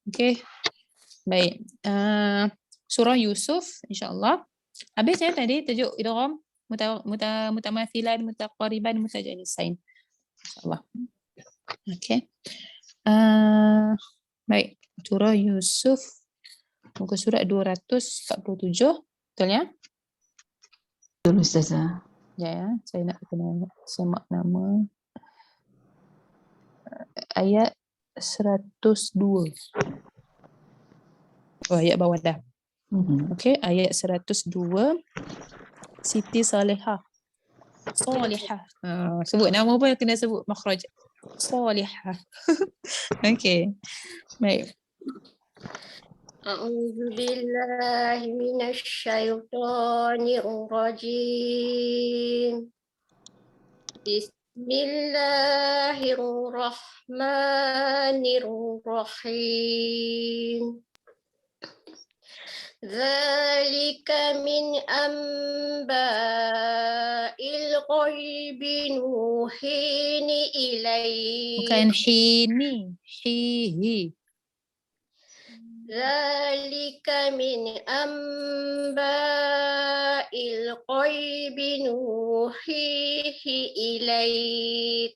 Okay. Baik. Surah Yusuf insyaAllah. Habis saya tadi tajuk idgham mutamathilan, mutaqariban, mutajanisain. InsyaAllah. Okay. Baik. Surah Yusuf. Muka surat 247. Betul ya? Betul Ustazah. Ya. Saya nak kena semak nama. Ayat 102. Ayat bawah dah. Okey, ayat 102. Siti Salihah. Salihah. Sebut nama pun kena sebut makhraj. Salihah. Okey. Baik. A'udzu billahi minasy syaithanir rajim. Bismillahirrahmanirrahim. Dzalika min amba'il ghaibi nuhini ilaik. Bukan hini. Hihi. Dzalika min amba'il ghaibi nuhihi ilaik.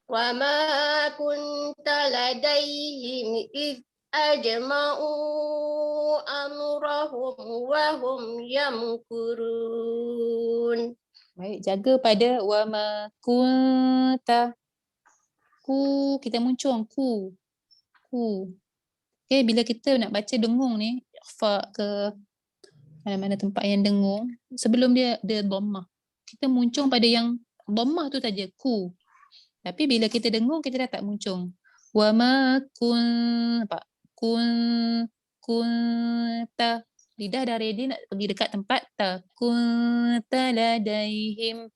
Wa ma kunta ladaihim idh ajma'u amrahum wa hum yamkurun. Baik, jaga pada wa ma kunta. Ku kita muncung ku. Okay, bila kita nak baca dengung ni, ikhfa ke mana-mana tempat yang dengung, sebelum dia dhammah, kita muncung pada yang dhammah tu saja, ku. Tapi bila kita dengung, kita dah tak muncung. Wa ma kunta. Lidah dah ready nak pergi dekat tempat ta. Kunta ladaihim.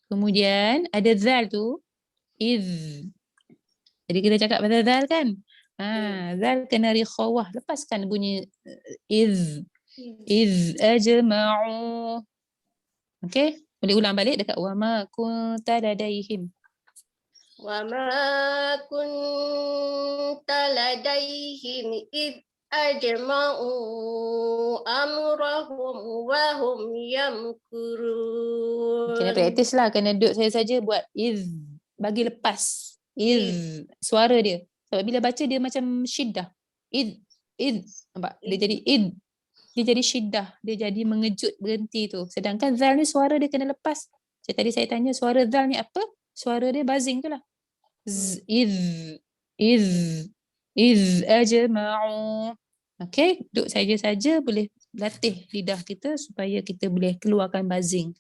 Kemudian ada zal tu, iz. Jadi kita cakap pasal zal kan? Zal kena rikhawah. Lepaskan bunyi iz. Iz ajma'u. Okay? Boleh ulang balik dekat wa ma kunta ladaihim. وما كنت لديهم إذ أجمعوا أمرهم وهم يمكرون. Kena praktis lah, kena duduk saja buat iz, bagi lepas. Iz, suara dia. Sebab bila baca dia macam syiddah. Id, nampak? Dia jadi id. Dia jadi syiddah, dia jadi mengejut, berhenti tu. Sedangkan zal ni suara dia kena lepas. Macam tadi saya tanya suara zal ni apa? Suara dia buzzing tu lah. Iz ajma'u. Okay, duduk saja boleh latih lidah kita supaya kita boleh keluarkan buzzing.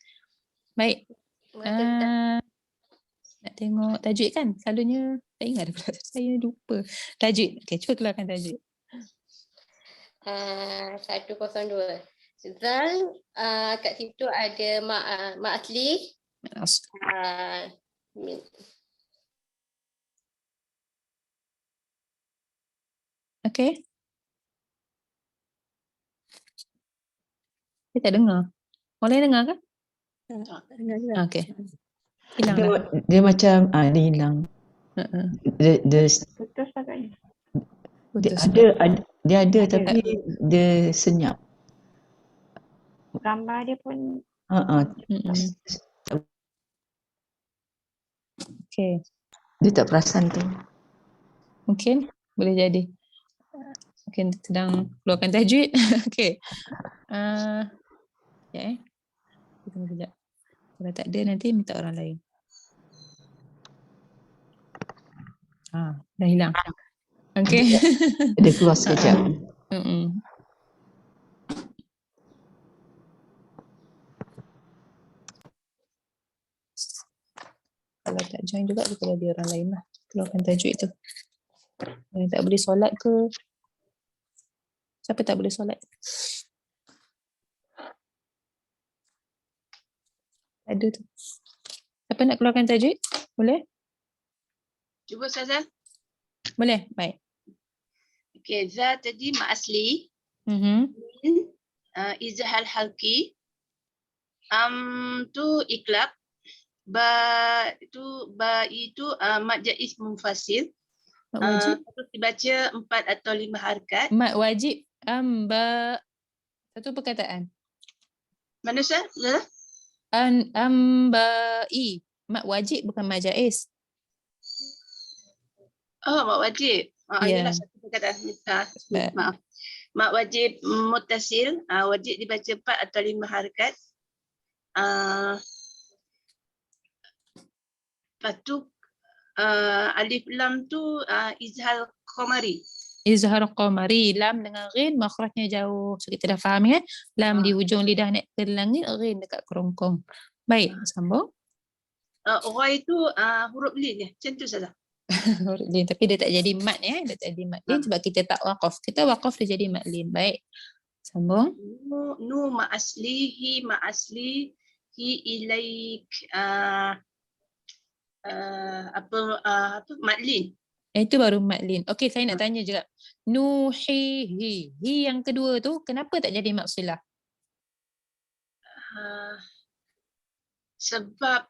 Baik. Nak tengok tajuk kan? Selalunya tak ingat pula. Saya lupa. Tajuk. Okay, cuba keluarkan tajuk. 102. Zal, kat situ ada mak asli. Okay. Saya tak dengar. Orang lain dengar ke? Tak dengar juga. Okay. Hilang dah. Dia macam dia hilang. Dia Putus agaknya. Putus. dia ada tapi dia senyap. Gambar dia pun Okay. Dia tak perasan tu. Mungkin boleh jadi. Mungkin sedang keluarkan tajwid. Okay. Ya. Tunggu sekejap. Kalau tak ada nanti minta orang lain. Dah hilang. Okay. Dia keluar sekejap. Kalau tak join juga kita ada orang lain lah. Keluarkan tajwid tu. Yang tak boleh solat ke? Siapa tak boleh solat? Ada tu. Siapa nak keluarkan tajwid? Boleh? Cuba Ustazah. Boleh? Baik. Okey, za tadi mak asli. Izhar halqi. Tu iklab. Ba itu mad jaiz munfasil. Terus dibaca 4 atau 5 harakat. Mad wajib ba. Satu perkataan. Mana Ustaz? Ambai. Mad wajib bukan mad jaiz. Oh, mak wajib. Ialah satu perkataan. Maaf. Mak wajib muttasil, wajib dibaca 4 atau 5 harakat. Lepas tu alif lam tu izhar qamari. Izhar qamari, lam dengan ghin makhrajnya jauh. So kita dah faham ya. Lam di hujung lidah naik ke langit, ghin dekat kerongkong. Baik, sambung. Ra itu huruf lin ya. Macam tu saja. Huruf lin, tapi dia tak jadi mat ya. Dia tak jadi mat lin sebab kita tak waqaf. Kita waqaf dia jadi mat lin. Baik. Sambung. Nu ma aslihi ma asli hi ilaik apa mat lin. Itu baru mat lin. Okey, saya nak tanya juga. Nuhihi. Hi yang kedua tu kenapa tak jadi mat silah? Sebab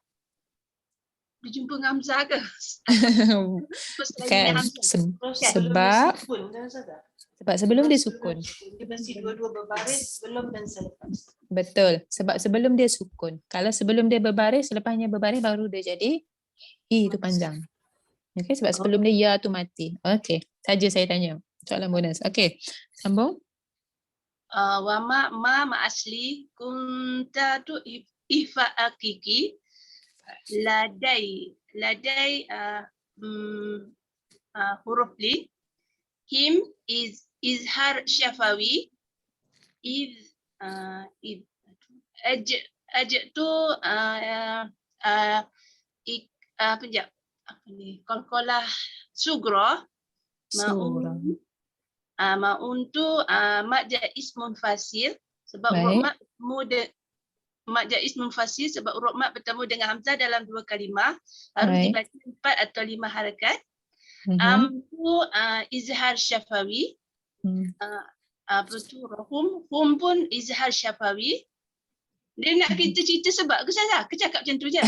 berjumpa dengan Hamzah ke? Kan, sebab sebelum dia sukun. Dia mesti dua-dua berbaris sebelum dan selepas. Betul. Sebab sebelum dia sukun. Kalau sebelum dia berbaris, selepasnya berbaris baru dia jadi i tu panjang. Okey, sebab sebelum dia ya tu mati. Okey, saja saya tanya. Soalan bonus. Okey, sambung. Wa ma asli kunta tu ifa hakiki ladai huruf li. Him izhar syafawi. Tu apa ni? Qalqalah sugra. Ma'un tu mad jaiz munfasil sebab huruf mad jaiz munfasil sebab huruf mad bertemu dengan hamzah dalam 2 kalimah harus dibaca 4 atau 5 harakat. Tu izhar syafawi. Apa tu hum pun izhar syafawi. Dia nak kita cerita sebab ke Ustazah? Ke cakap macam tu je?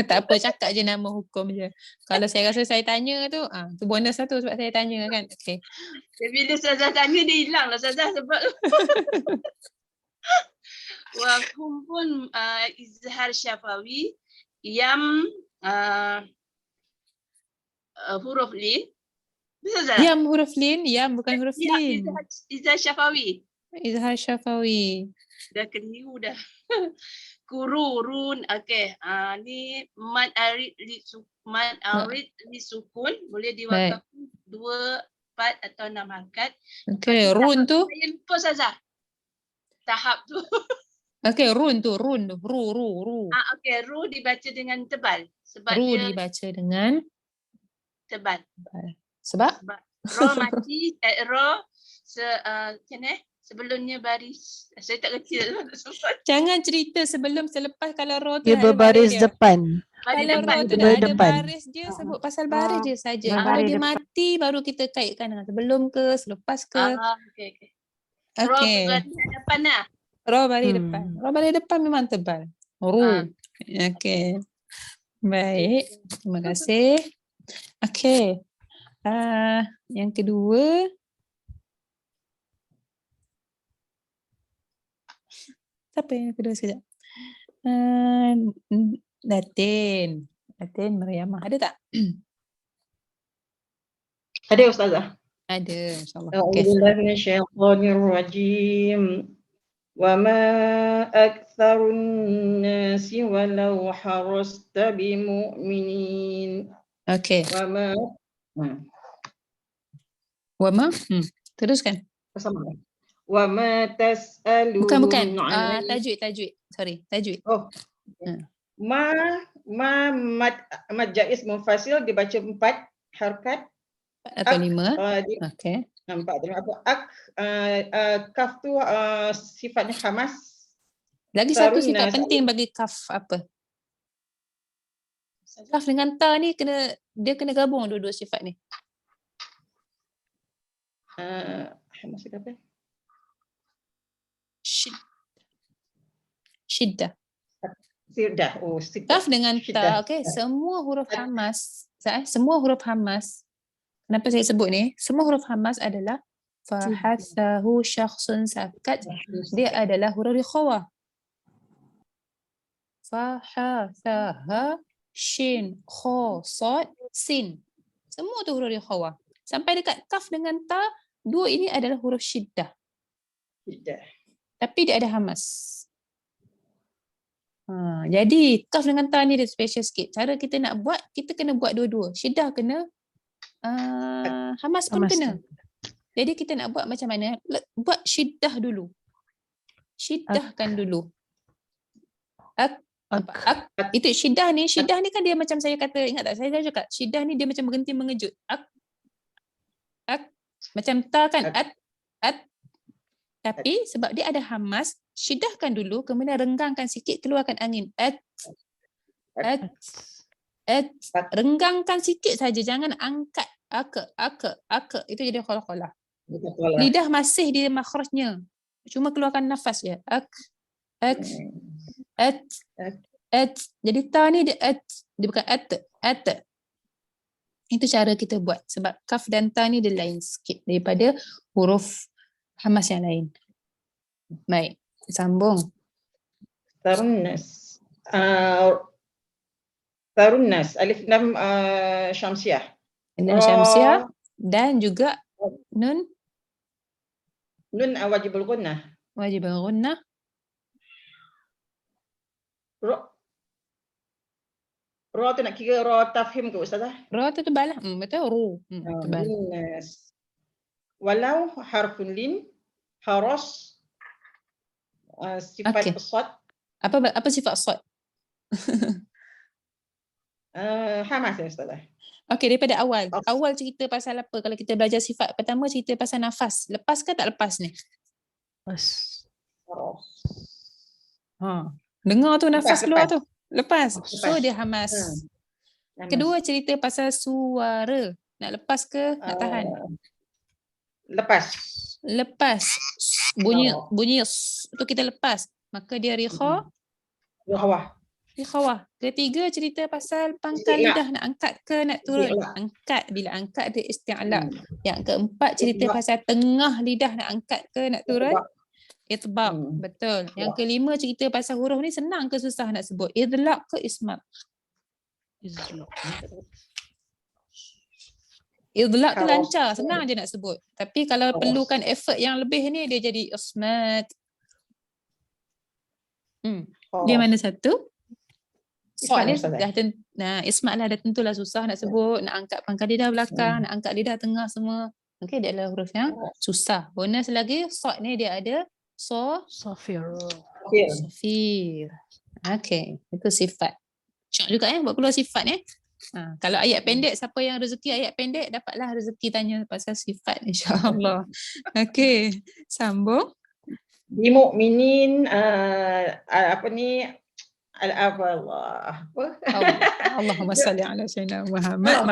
Tak apa, cakap je nama hukum je. Kalau saya rasa saya tanya tu, tu bonus satu sebab saya tanya kan. Okay. Bila Ustazah tanya dia hilang lah Ustazah sebab Wahum pun izhar syafawi yang huruf lin. Ustazah? Yam huruf lin, yam bukan huruf Ya, lin. izhar syafawi. Izhar syafawi. Dah keliru dah. Kururun. Okey. Ni mad arid li sukun boleh diwakaf 2, 4 atau 6 harakat. Okey, run tu. Saya lupa Ustazah. Tahap tu. Okey, run tu, ru. Okey, ru dibaca dengan tebal sebab Ru dia dibaca dengan tebal. sebab Ro mati, ro macam mana? Sebelumnya baris. Saya tak kerti lah. jangan cerita sebelum selepas kalau ro tu Dia nak ada berbaris baris dia. depan. Kalau ro tu Dia nak ada berdepan. baris dia sebut pasal baris je saja. Kalau berbaris dia depan. mati baru kita kaitkan dengan sebelum ke, selepas ke. Okey. Ro Okey. baris hadapan lah. Ro baris depan. Ro baris depan memang tebal. Ru. Okey. Baik. Terima kasih. Okey. Yang kedua. Siapa yang kedua sekejap? Latin Mariamah. Ada tak? Ada Ustazah. Ada, insyaAllah. Okay. A'udzubillahi minasyaitonirrajim. Wa ma aktsarun nasi walau harasta bimu'minin. Okay. Wa ma Teruskan. sama. Wa ma tas'alun Bukan. Tajwid. Sorry, tajwid. Oh. Mad jaiz munfasil dibaca 4 harakat. Atau 5. Okey. 4 apa? Kaf tu sifatnya khamas. Lagi satu sifat penting bagi kaf apa? Kaf dengan ta ni dia kena gabung dua-dua sifat ni. Khamas apa? Syiddah. Syiddah. Kaf dengan ta, okey. Semua huruf hamas. Kenapa saya sebut ni? Semua huruf hamas adalah fahasahu syakhsun sakat. Dia adalah huruf rikhawah. Fahasaha shin kha sad sin. Semua tu huruf rikhawah. Sampai dekat kaf dengan ta, dua ini adalah huruf syiddah. Tapi dia ada hamas. Jadi kaf dengan ta ni dia special sikit. Cara kita nak buat, kita kena buat dua-dua. Syiddah kena, hamas pun kena. Jadi kita nak buat macam mana? Buat syiddah dulu. Syiddahkan dulu. Itu syiddah ni kan dia macam saya kata, ingat tak? Saya cakap syiddah ni dia macam berhenti mengejut. Macam ta kan? Tapi sebab dia ada hamas, syiddahkan dulu, kemudian renggangkan sikit, keluarkan angin. Renggangkan sikit saja, jangan angkat. Aka. Itu jadi khala-khala. Lidah masih di makhrajnya. Cuma keluarkan nafas je. Jadi ta ni dia bukan at. Itu cara kita buat. Sebab kaf dan ta ni dia lain sikit daripada huruf hamas yang lain. Baik, sambung. Tarunnas alif lam syamsiah. Syamsiah dan juga nun wajibul gunnah. Wajibul gunnah. Ro tu nak kira ro tafhim ke Ustazah? Ro tu tebal lah. Betul, ro. Tebal. Walau harfun lin haras sifat sad. Apa sifat sad? Hamas ya Ustazah. Okey, daripada awal. Awal cerita pasal apa? Kalau kita belajar sifat pertama, cerita pasal nafas. Lepas ke tak lepas ni? Lepas. Dengar tu nafas keluar tu. Lepas. So Lepas. dia hamas. Kedua cerita pasal suara. Nak lepas ke nak tahan? Lepas. Bunyi tu kita lepas. Maka dia rikha Wah. Rikhawah. Ketiga cerita pasal pangkal lidah, nak angkat ke nak turun. Isti'la. Angkat, bila angkat dia isti'la. Yang keempat cerita pasal tengah lidah, nak angkat ke nak turun. Itbaq. Betul. Yang kelima cerita pasal huruf ni senang ke susah nak sebut? Idlaq ke ismat? Idlaq tu lancar, senang je nak sebut. Tapi kalau perlukan effort yang lebih ni, dia jadi ismat. Dia mana satu? Ismat ni dah ismat lah, dah tentulah susah nak sebut, nak angkat pangkal lidah belakang, nak angkat lidah tengah semua. Okey, dia adalah huruf yang susah. Bonus lagi, sad ni dia ada safir. Okey, itu sifat. Syok juga buat keluar sifat ni. Kalau ayat pendek, siapa yang rezeki ayat pendek, dapatlah rezeki tanya pasal sifat, insya-Allah. Okey, sambung. Bimu'minin Allahumma salli ala sayyidina Muhammad.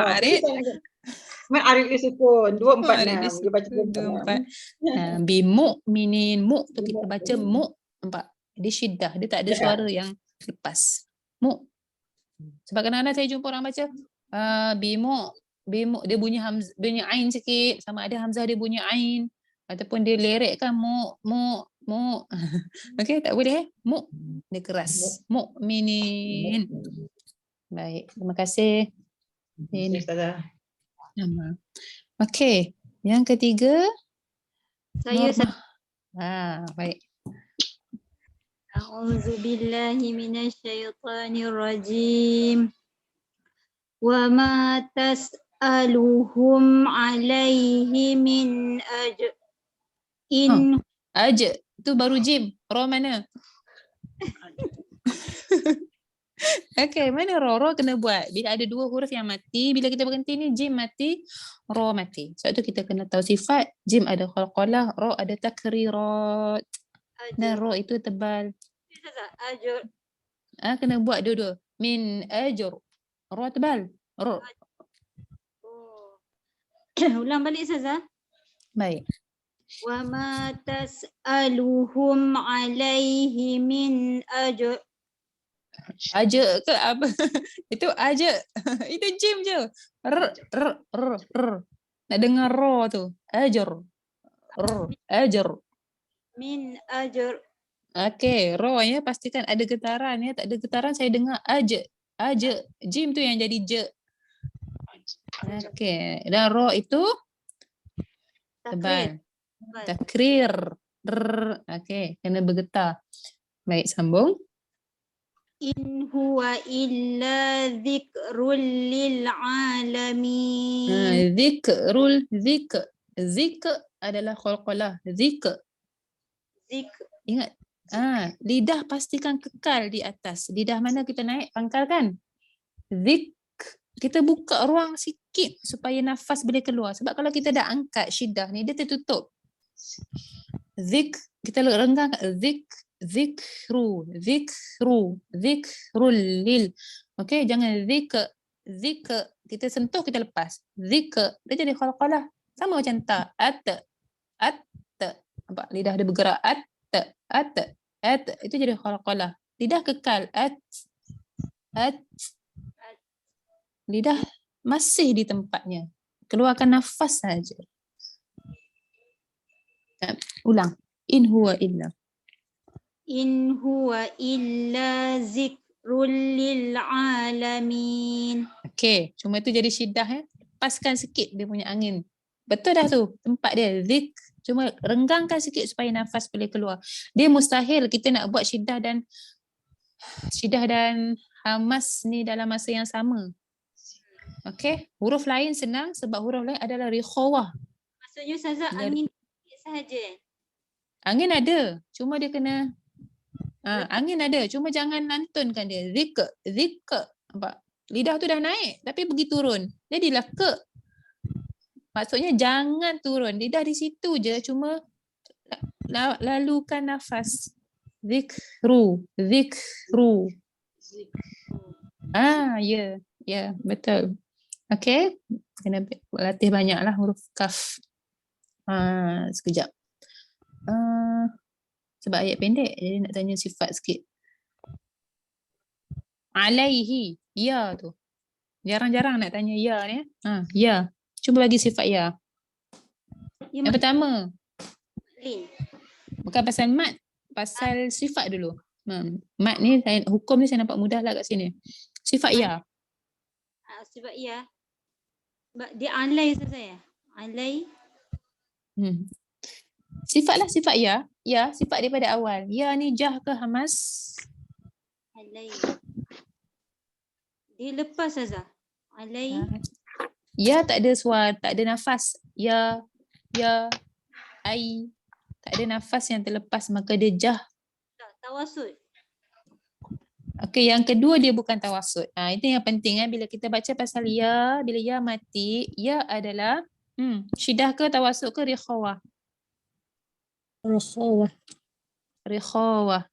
Ma'arif disukun 246. Dia baca 246. Bimu'minin, mu tu kita baca mu, nampak? Dia syiddah, dia tak ada suara yang lepas. Mu. Sebab kadang-kadang saya jumpa orang baca bimu dia bunyi bunyi ain sikit, sama ada hamzah dia bunyi ain ataupun dia lerekkan mu. Okey, tak boleh mu dia keras. Mukminin. Baik, terima kasih. Ustazah. Okey, yang ketiga Saya baik. A'udzu billahi minasyaitonir rajim. Wa ma tas'aluhum 'alaihi min ajr. Tu baru jim. Ra mana? Okey, mana ra? Ra kena buat. Bila ada dua huruf yang mati, bila kita berhenti ni jim mati, ra mati. Sebab tu kita kena tahu sifat. Jim ada qalqalah, ra ada takrirat. Dan ra itu tebal. Ajr. Kena buat dua-dua. Min ajr. Ra tebal. Ra. Ulang balik Ustazah. Baik. Wa ma tas'aluhum 'alaihi min ajr. Aja ke apa? Itu aja. Itu jim je. R. Nak dengar ra tu. Ajr. Ajr. Min ajr. Okey, ra ya pastikan ada getaran ya. Tak ada getaran saya dengar aja. Jim tu yang jadi je. Okey, dan ra itu tebal. Takrir. Okey, kena bergetar. Baik, sambung. In huwa illa dzikrul lil alamin. Zik adalah qalqalah. Zik. Ingat. Lidah pastikan kekal di atas. Lidah mana kita naik pangkal kan? Zik. Kita buka ruang sikit supaya nafas boleh keluar. Sebab kalau kita dah angkat syiddah ni, dia tertutup. Zik. Kita renggang zikrul lil. Okey, jangan zik. Kita sentuh, kita lepas. Zik. Dia jadi qalqalah. Sama macam ta. At. Nampak lidah dia bergerak. At. Itu jadi qalqalah. Lidah kekal. At. Lidah masih di tempatnya. Keluarkan nafas saja. Ulang. In huwa illa zikrul lil alamin. Okey, cuma itu jadi syiddah ya. Lepaskan sikit dia punya angin. Betul dah tu, tempat dia zik. Cuma renggangkan sikit supaya nafas boleh keluar. Dia mustahil kita nak buat syiddah dan hamas ni dalam masa yang sama. Okey, huruf lain senang sebab huruf lain adalah rikhawah. Maksudnya Ustazah angin sahaja. Angin ada, cuma dia kena angin ada, cuma jangan lantunkan dia. Zik. Nampak? Lidah tu dah naik tapi pergi turun. Jadilah ke. Maksudnya jangan turun. Lidah di situ je, cuma lalukan nafas. Zikru. Ya, betul. Okey, kena latih banyaklah huruf kaf. Sekejap. Sebab ayat pendek, jadi nak tanya sifat sikit. Alaihi. Ya tu. Jarang-jarang nak tanya ya ni. Ya. Cuba bagi sifat ya. Yang pertama. Bukan pasal mat. Pasal sifat dulu. Mat ni, hukum ni saya nampak mudah lah kat sini. Sifat ya. Sifat ya. Dia alai saya. Alai. Sifatlah sifat ya. Ya, sifat daripada awal. Ya ni jah ke hamas? Alai. Dia lepas Azhar. Alai. Ya tak ada suara, tak ada nafas. Ya, ai. Tak ada nafas yang terlepas, maka dia jah. Tawasud. Okey, yang kedua dia bukan tawasud. Itu yang penting bila kita baca pasal ya, bila ya mati, ya adalah syidah ke tawasud ke rikhawah? Rikhawah.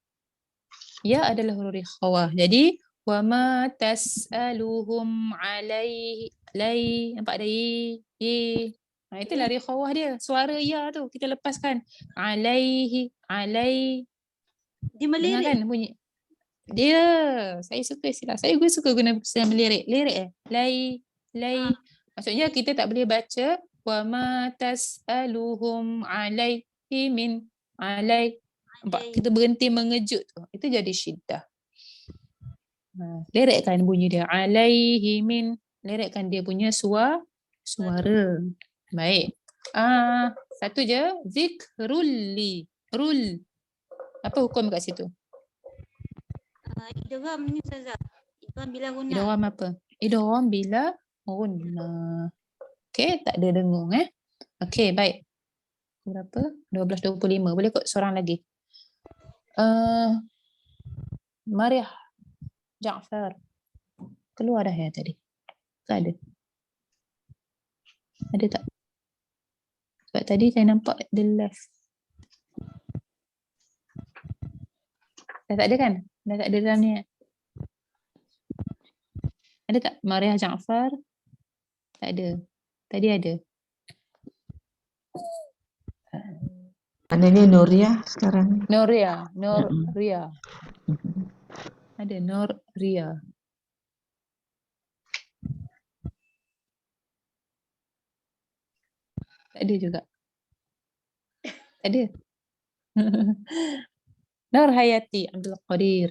Ya adalah huruf rikhawah. Jadi wa ma tas'aluhum alaihi lai, nampak ada itulah rikhawah dia. Suara ya tu kita lepaskan. Alaihi, Dia melirik kan bunyi. Dia, saya suka istilah. Saya suka guna istilah melirik. Lirik Lai. Maksudnya kita tak boleh baca wa ma tas'aluhum alaihi min alai. Nampak? Kita berhenti mengejut tu. Itu jadi syiddah. Lirikkan bunyi dia. Alaihi min. Lirikkan dia punya suara. Baik. Satu je. Zikrulli. Rul. Apa hukum kat situ? Idgham ni Ustazah. Idgham bila guna. Idgham apa? Idgham bila guna. Okey, tak ada dengung Okey, baik. Berapa? 12.25. Boleh kot seorang lagi. Mariah Ja'far. Keluar dah ya tadi? Tak ada. Ada tak? Sebab tadi saya nampak the left. Dah tak ada kan? Dah tak ada dalam ni. Ada tak? Mariah Ja'far? Tak ada. Tadi ada. Maknanya Nuria sekarang. Nuria. Ada Nuria. Tak ada juga. Tak ada. Nur Hayati Abdul Qadir.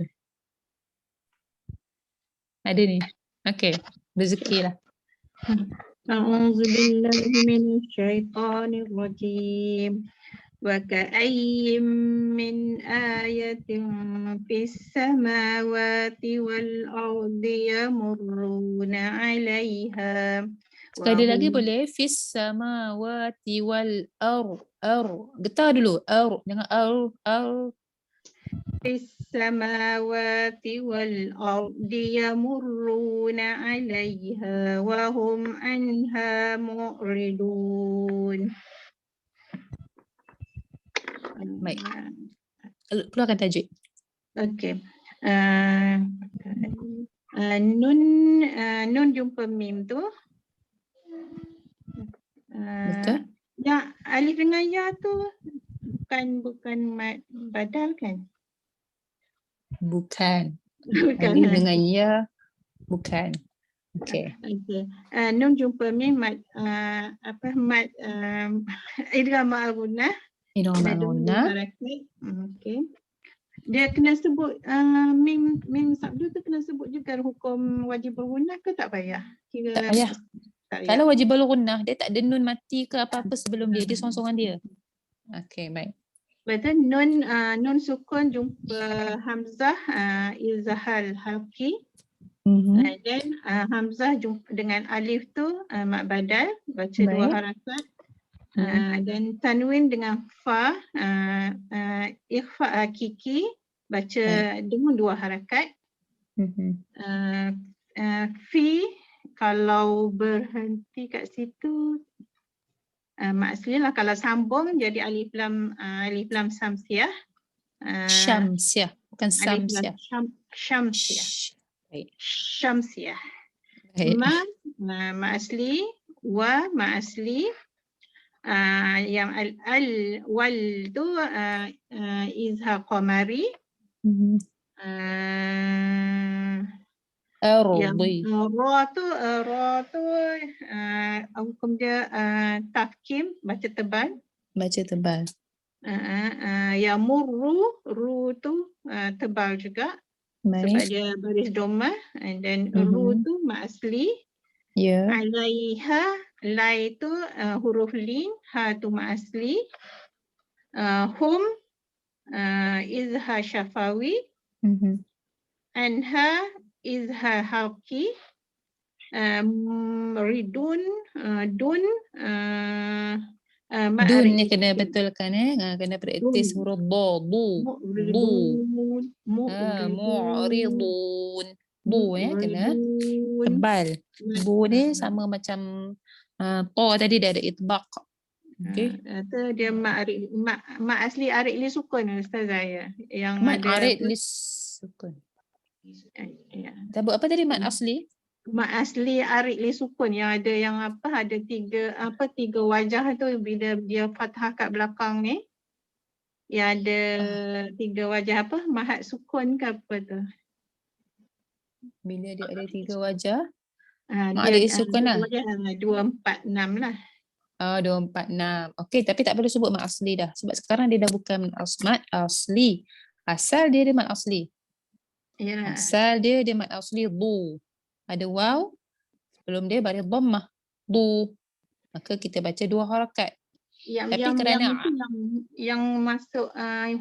Ada ni. Okey, rezeki lah. A'udzu billahi minasyaitonir rajim. Wa ka'ayyim min ayatin fis samawati wal ardi yamurruna 'alaiha. Sekali lagi boleh fis samawati wal getar dulu jangan fis samawati wal ardi yamurruna 'alaiha wa hum 'anha mu'ridun. Baik. Keluarkan tajuk. Okey. Nun jumpa mim tu. Betul. Ya, alif dengan ya tu bukan mad badal kan? Bukan. Alif dengan ya bukan. Okey. Nun jumpa mim mad mad idgham ma'runah. Okey. Dia kena sebut mim sabdu tu kena sebut juga hukum wajib bergunah ke tak payah? Tak payah. Kalau wajibul gunnah dia tak ada nun mati ke apa-apa sebelum dia sorang-sorang dia. Okey, baik. Betul. Nun sukun jumpa hamzah izhar halqi. Dan hamzah jumpa dengan alif tu mad badal baca dua harakat. Dan tanwin dengan fa ikhfa hakiki baca dengan dua harakat. Fi kalau berhenti kat situ mak asli lah, kalau sambung jadi alif lam samsiah. Syamsiah bukan samsiah. Syamsiah. Ma asli wa ma asli yang al wal tu izhar qamari. Yang Ardi. ra tu hukum dia tafkhim, baca tebal. Baca tebal. Yang ru tu tebal juga sebab Baik. dia baris domah, and then ru tu mak asli. Ya. Alaiha, lai tu huruf lin, ha tu mak asli. Hum izhar syafawi, anha izhar halqi. Ridun, dun, Dun ni kena betulkan kena praktis huruf bo, bu, bu. Mu'ridun. Bu kena tebal. Bu ni sama macam to tadi dia ada itbaq. Okey. Itu dia mak asli arik li sukun Ustazah ya. Yang Mat ada arid lis sukun. Kita buat apa tadi mat asli? Mak asli arik li sukun yang ada ada tiga wajah tu bila dia fathah kat belakang ni. Yang ada tiga wajah mahat sukun ke apa tu. Bila dia ada tiga wajah? Mak arid li sukun lah. 2, 4, 6 lah. 2, 4, 6. Okey, tapi tak perlu sebut mat asli dah. Sebab sekarang dia dah bukan mat asli. Asal dia mat asli. Ya. Asal dia mat asli bu. Ada waw. Sebelum dia baris dhammah. Bu. Maka kita baca 2 harakat. Tapi kerana yang masuk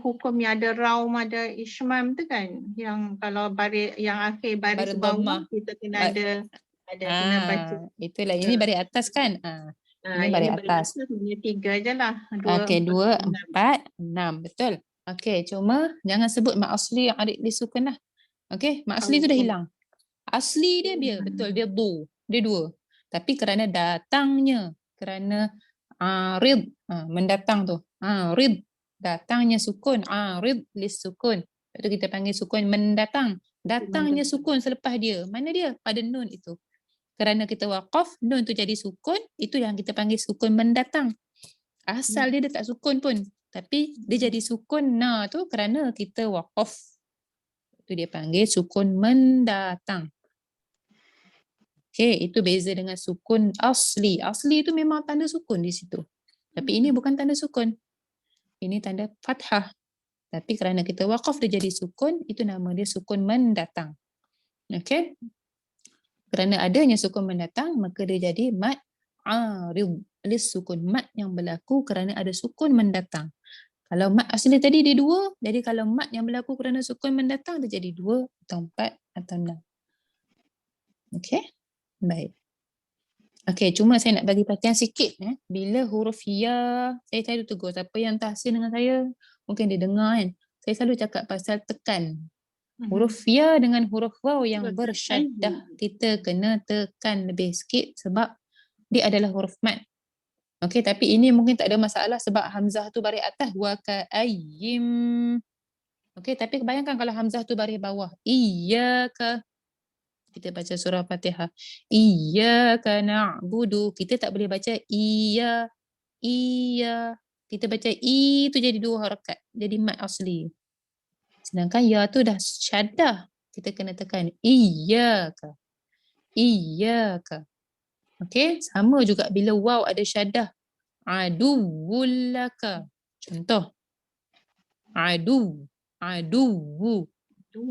hukum yang ada raum, ada ismam tu kan. Yang kalau baris yang akhir baris bawah kita kena kena baca. Itulah, ini baris atas kan? Ini baris atas. Hanya 3 je lah. 2, 4, 6. Betul. Okey, cuma jangan sebut mak asli yang arid li sukun lah. Okey, mak asli tu dah hilang. Asli dia betul, dia du. Dia 2. Tapi kerana datangnya, kerana rid, mendatang tu. Rid, datangnya sukun. Rid li sukun. Lepas tu kita panggil sukun mendatang. Datangnya sukun selepas dia. Mana dia? Pada nun itu. Kerana kita waqaf, nun tu jadi sukun, itu yang kita panggil sukun mendatang. Asal dia tak sukun pun. Tapi dia jadi sukun na tu kerana kita waqaf. Itu dia panggil sukun mendatang. Okey, itu beza dengan sukun asli. Asli itu memang tanda sukun di situ. Tapi ini bukan tanda sukun. Ini tanda fathah. Tapi kerana kita waqaf dia jadi sukun, itu nama dia sukun mendatang. Okey? Kerana adanya sukun mendatang, maka dia jadi mat arid lis sukun. Mat yang berlaku kerana ada sukun mendatang. Kalau mat asli tadi dia 2, jadi kalau mat yang berlaku kerana sukun mendatang, dia jadi 2 atau 4 atau 6. Okey? Baik. Okey, cuma saya nak bagi perhatian sikit. Bila huruf ya, saya selalu tegur. Siapa yang tahsin dengan saya, mungkin dia dengar kan. Saya selalu cakap pasal tekan. Huruf ya dengan huruf waw yang bersyaddah, kita kena tekan lebih sikit sebab dia adalah huruf mat. Okey, tapi ini mungkin tak ada masalah sebab hamzah tu baris atas, wa ka ayyim. Okey, tapi bayangkan kalau hamzah tu baris bawah. Iyyaka. Kita baca surah Fatihah. Iyyaka na'budu. Kita tak boleh baca iya. Kita baca i tu jadi 2 harakat. Jadi mat asli. Sedangkan ya tu dah syaddah. Kita kena tekan iyyaka. Iyyaka. Okey, sama juga bila waw ada syaddah. Aduwullaka. Contoh. Adu.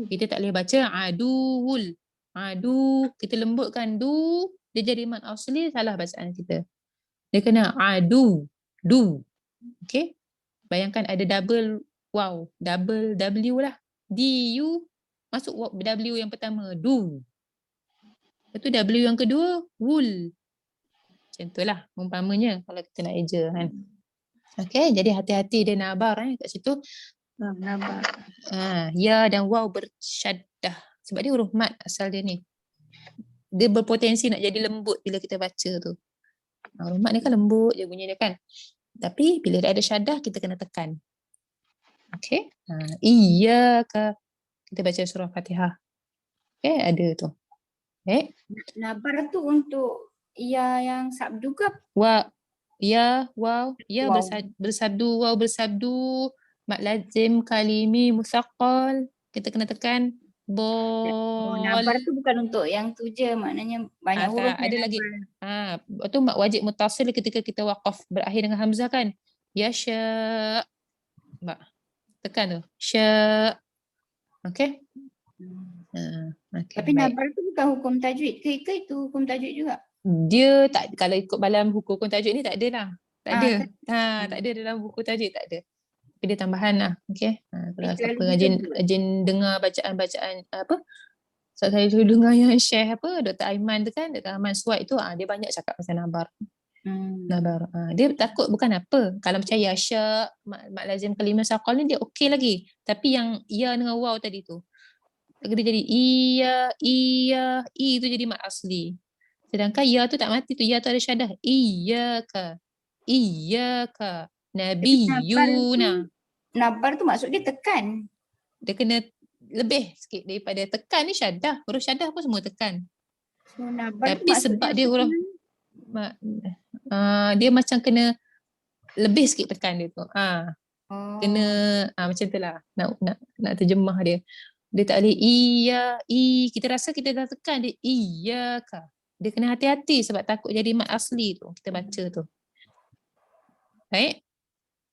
Kita tak boleh baca aduwul. Kita lembutkan du, dia jadi mat asli, salah bacaan kita. Dia kena adu, du. Okey. Bayangkan ada double wow, double W lah. Du masuk W yang pertama, du. Lepas tu W yang kedua, wul. Macam itulah umpamanya kalau kita nak eja kan. Okey, jadi hati-hati dia nabar kat situ. Nabar. Ya dan waw bersyaddah. Sebab dia huruf mat asal dia ni. Dia berpotensi nak jadi lembut bila kita baca tu. Huruf mat ni kan lembut je bunyi dia kan. Tapi bila dia ada syaddah kita kena tekan. Okey. Iyyaka. Kita baca surah Fatihah. Okey, ada tu. Okey. Nabar tu untuk ya yang sabdu ke? Waw. Ya, waw. Ya bersabdu, waw bersabdu. Mat lazim kalimi musaqqal. Kita kena tekan. Nabar tu bukan untuk yang tu je, maknanya banyak huruf. Ada lagi. Itu wajib mutasil ketika kita waqaf berakhir dengan hamzah kan. Yasha. Mbak. Tekan tu. Sya. Okey. Okay, tapi nabar tu bukan hukum tajwid ke itu hukum tajwid juga? Dia tak, kalau ikut dalam hukum tajwid ni tak ada lah. Tak ada. Tak ada dalam buku tajwid, tak ada. Tapi dia tambahan lah. Okey. Kalau siapa rajin dengar bacaan-bacaan apa? Saya dulu dengar yang share apa Dr. Aiman tu kan, Dr. Aiman Suwaid tu dia banyak cakap pasal nabar. Nabar. Dia takut bukan apa. Kalau macam Yasha, mak lazim kalimah saqal ni dia okey lagi. Tapi yang ya dengan waw tadi tu, dia jadi i tu jadi mat asli. Sedangkan ya tu tak mati tu, ya tu ada syadah. Iyyaka nabiyuna. Nabar tu maksud dia tekan. Dia kena lebih sikit daripada tekan ni syadah. Huruf syadah pun semua tekan. So, nabar tapi sebab dia huruf dia macam kena lebih sikit tekan dia tu. Kena macam tu lah. Nak terjemah dia. Dia tak boleh kita rasa kita dah tekan dia iyyaka. Dia kena hati-hati sebab takut jadi mat asli tu kita baca tu. Baik.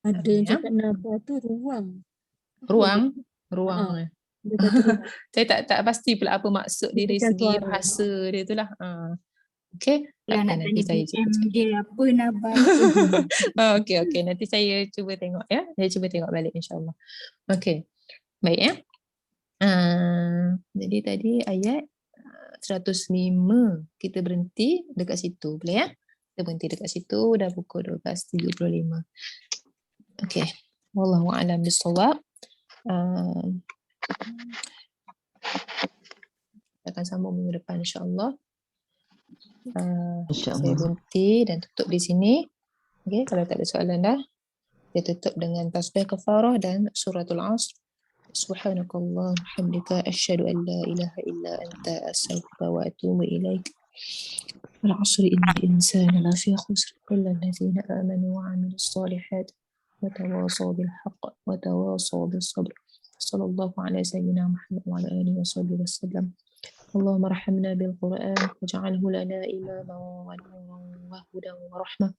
Ada yang cakap nabar tu ruang. Saya tak pasti pula apa maksud dia dari segi bahasa dia tu lah. Okey. Nanti saya dia apa nabar. Okey. Nanti saya cuba tengok ya. Saya cuba tengok balik insya-Allah. Okey. Baik ya. Jadi tadi ayat 105 kita berhenti dekat situ. Boleh ya? Kita berhenti dekat situ dah pukul 12.35. Okey. Wallahu a'lam bissawab. Kita akan sambung minggu depan insya-Allah. Saya berhenti dan tutup di sini. Okey, kalau tak ada soalan dah. Kita tutup dengan tasbih kafarah dan suratul Asr. Subhanakallah hamdika asyhadu an la ilaha illa anta astaghfiruka wa atubu ilaik. Wal 'asri innal insana lafi khusr illa alladhina amanu wa 'amilus solihat wa tawasaw bil haqq wa tawasaw bis sabr. Sallallahu ala sayyidina Muhammad wa ala alihi wa sahbihi wasallam. اللهم ارحمنا بالقرآن واجعله لنا إماما ونورا وهدى ورحمة.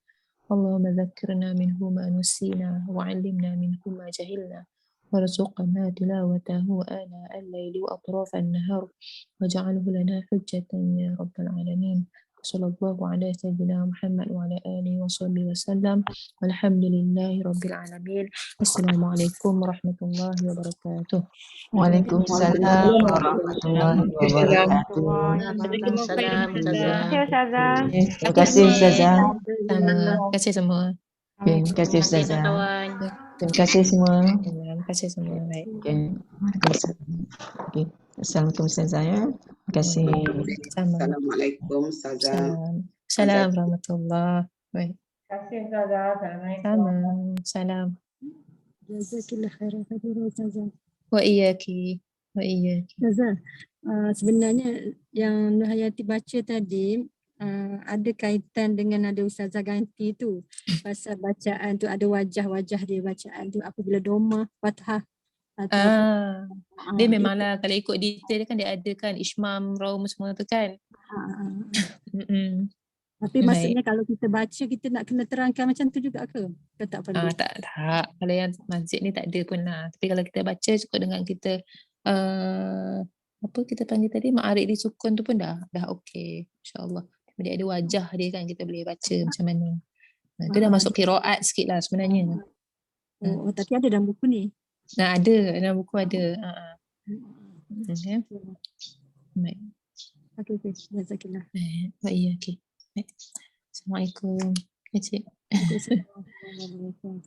اللهم ذكرنا منه ما نسينا وعلمنا منه ما جهلنا وارزقنا تلاوته آناء الليل وأطراف النهار واجعله لنا حجة يا رب العالمين. صلى الله على سيدنا محمد وعلى آله وصحبه وسلم والحمد لله رب العالمين. السلام عليكم ورحمة الله وبركاته. وعليكم السلام ورحمة الله وبركاته. Terima kasih Ustazah. Terima kasih semua. Terima kasih Ustazah. Terima kasih semua. Terima kasih semua. Baik. Okay. Assalamualaikum Ustazah ya. Terima kasih. Assalamualaikum Ustazah. Assalamualaikum warahmatullahi. Baik. Terima kasih Ustazah. Assalamualaikum. Salam. Jazakillah khairan katsiran Ustazah. Wa iyyaki. Wa iyyaki. Ustazah, sebenarnya yang Nur Hayati baca tadi ada kaitan dengan ada Ustazah ganti tu. Pasal bacaan tu ada wajah-wajah dia bacaan tu apabila doma, fathah. Dia memanglah kalau ikut detail kan dia ada kan Ishmam, Raum semua tu kan. Tapi maksudnya kalau kita baca kita nak kena terangkan macam tu juga ke? Ke tak perlu? Tak. Kalau yang masjid ni tak ada pun lah. Tapi kalau kita baca cukup dengan kita apa kita panggil tadi ma'arif di sukun tu pun dah okey insya-Allah. Dia ada wajah dia kan kita boleh baca macam mana. Itu dah masuk qiraat sikit lah sebenarnya. Tapi ada dalam buku ni. Ada dalam buku ada. Okay. Baik. Okey. Jazakillah. Baik. Okey. Assalamualaikum. Cik. Assalamualaikum.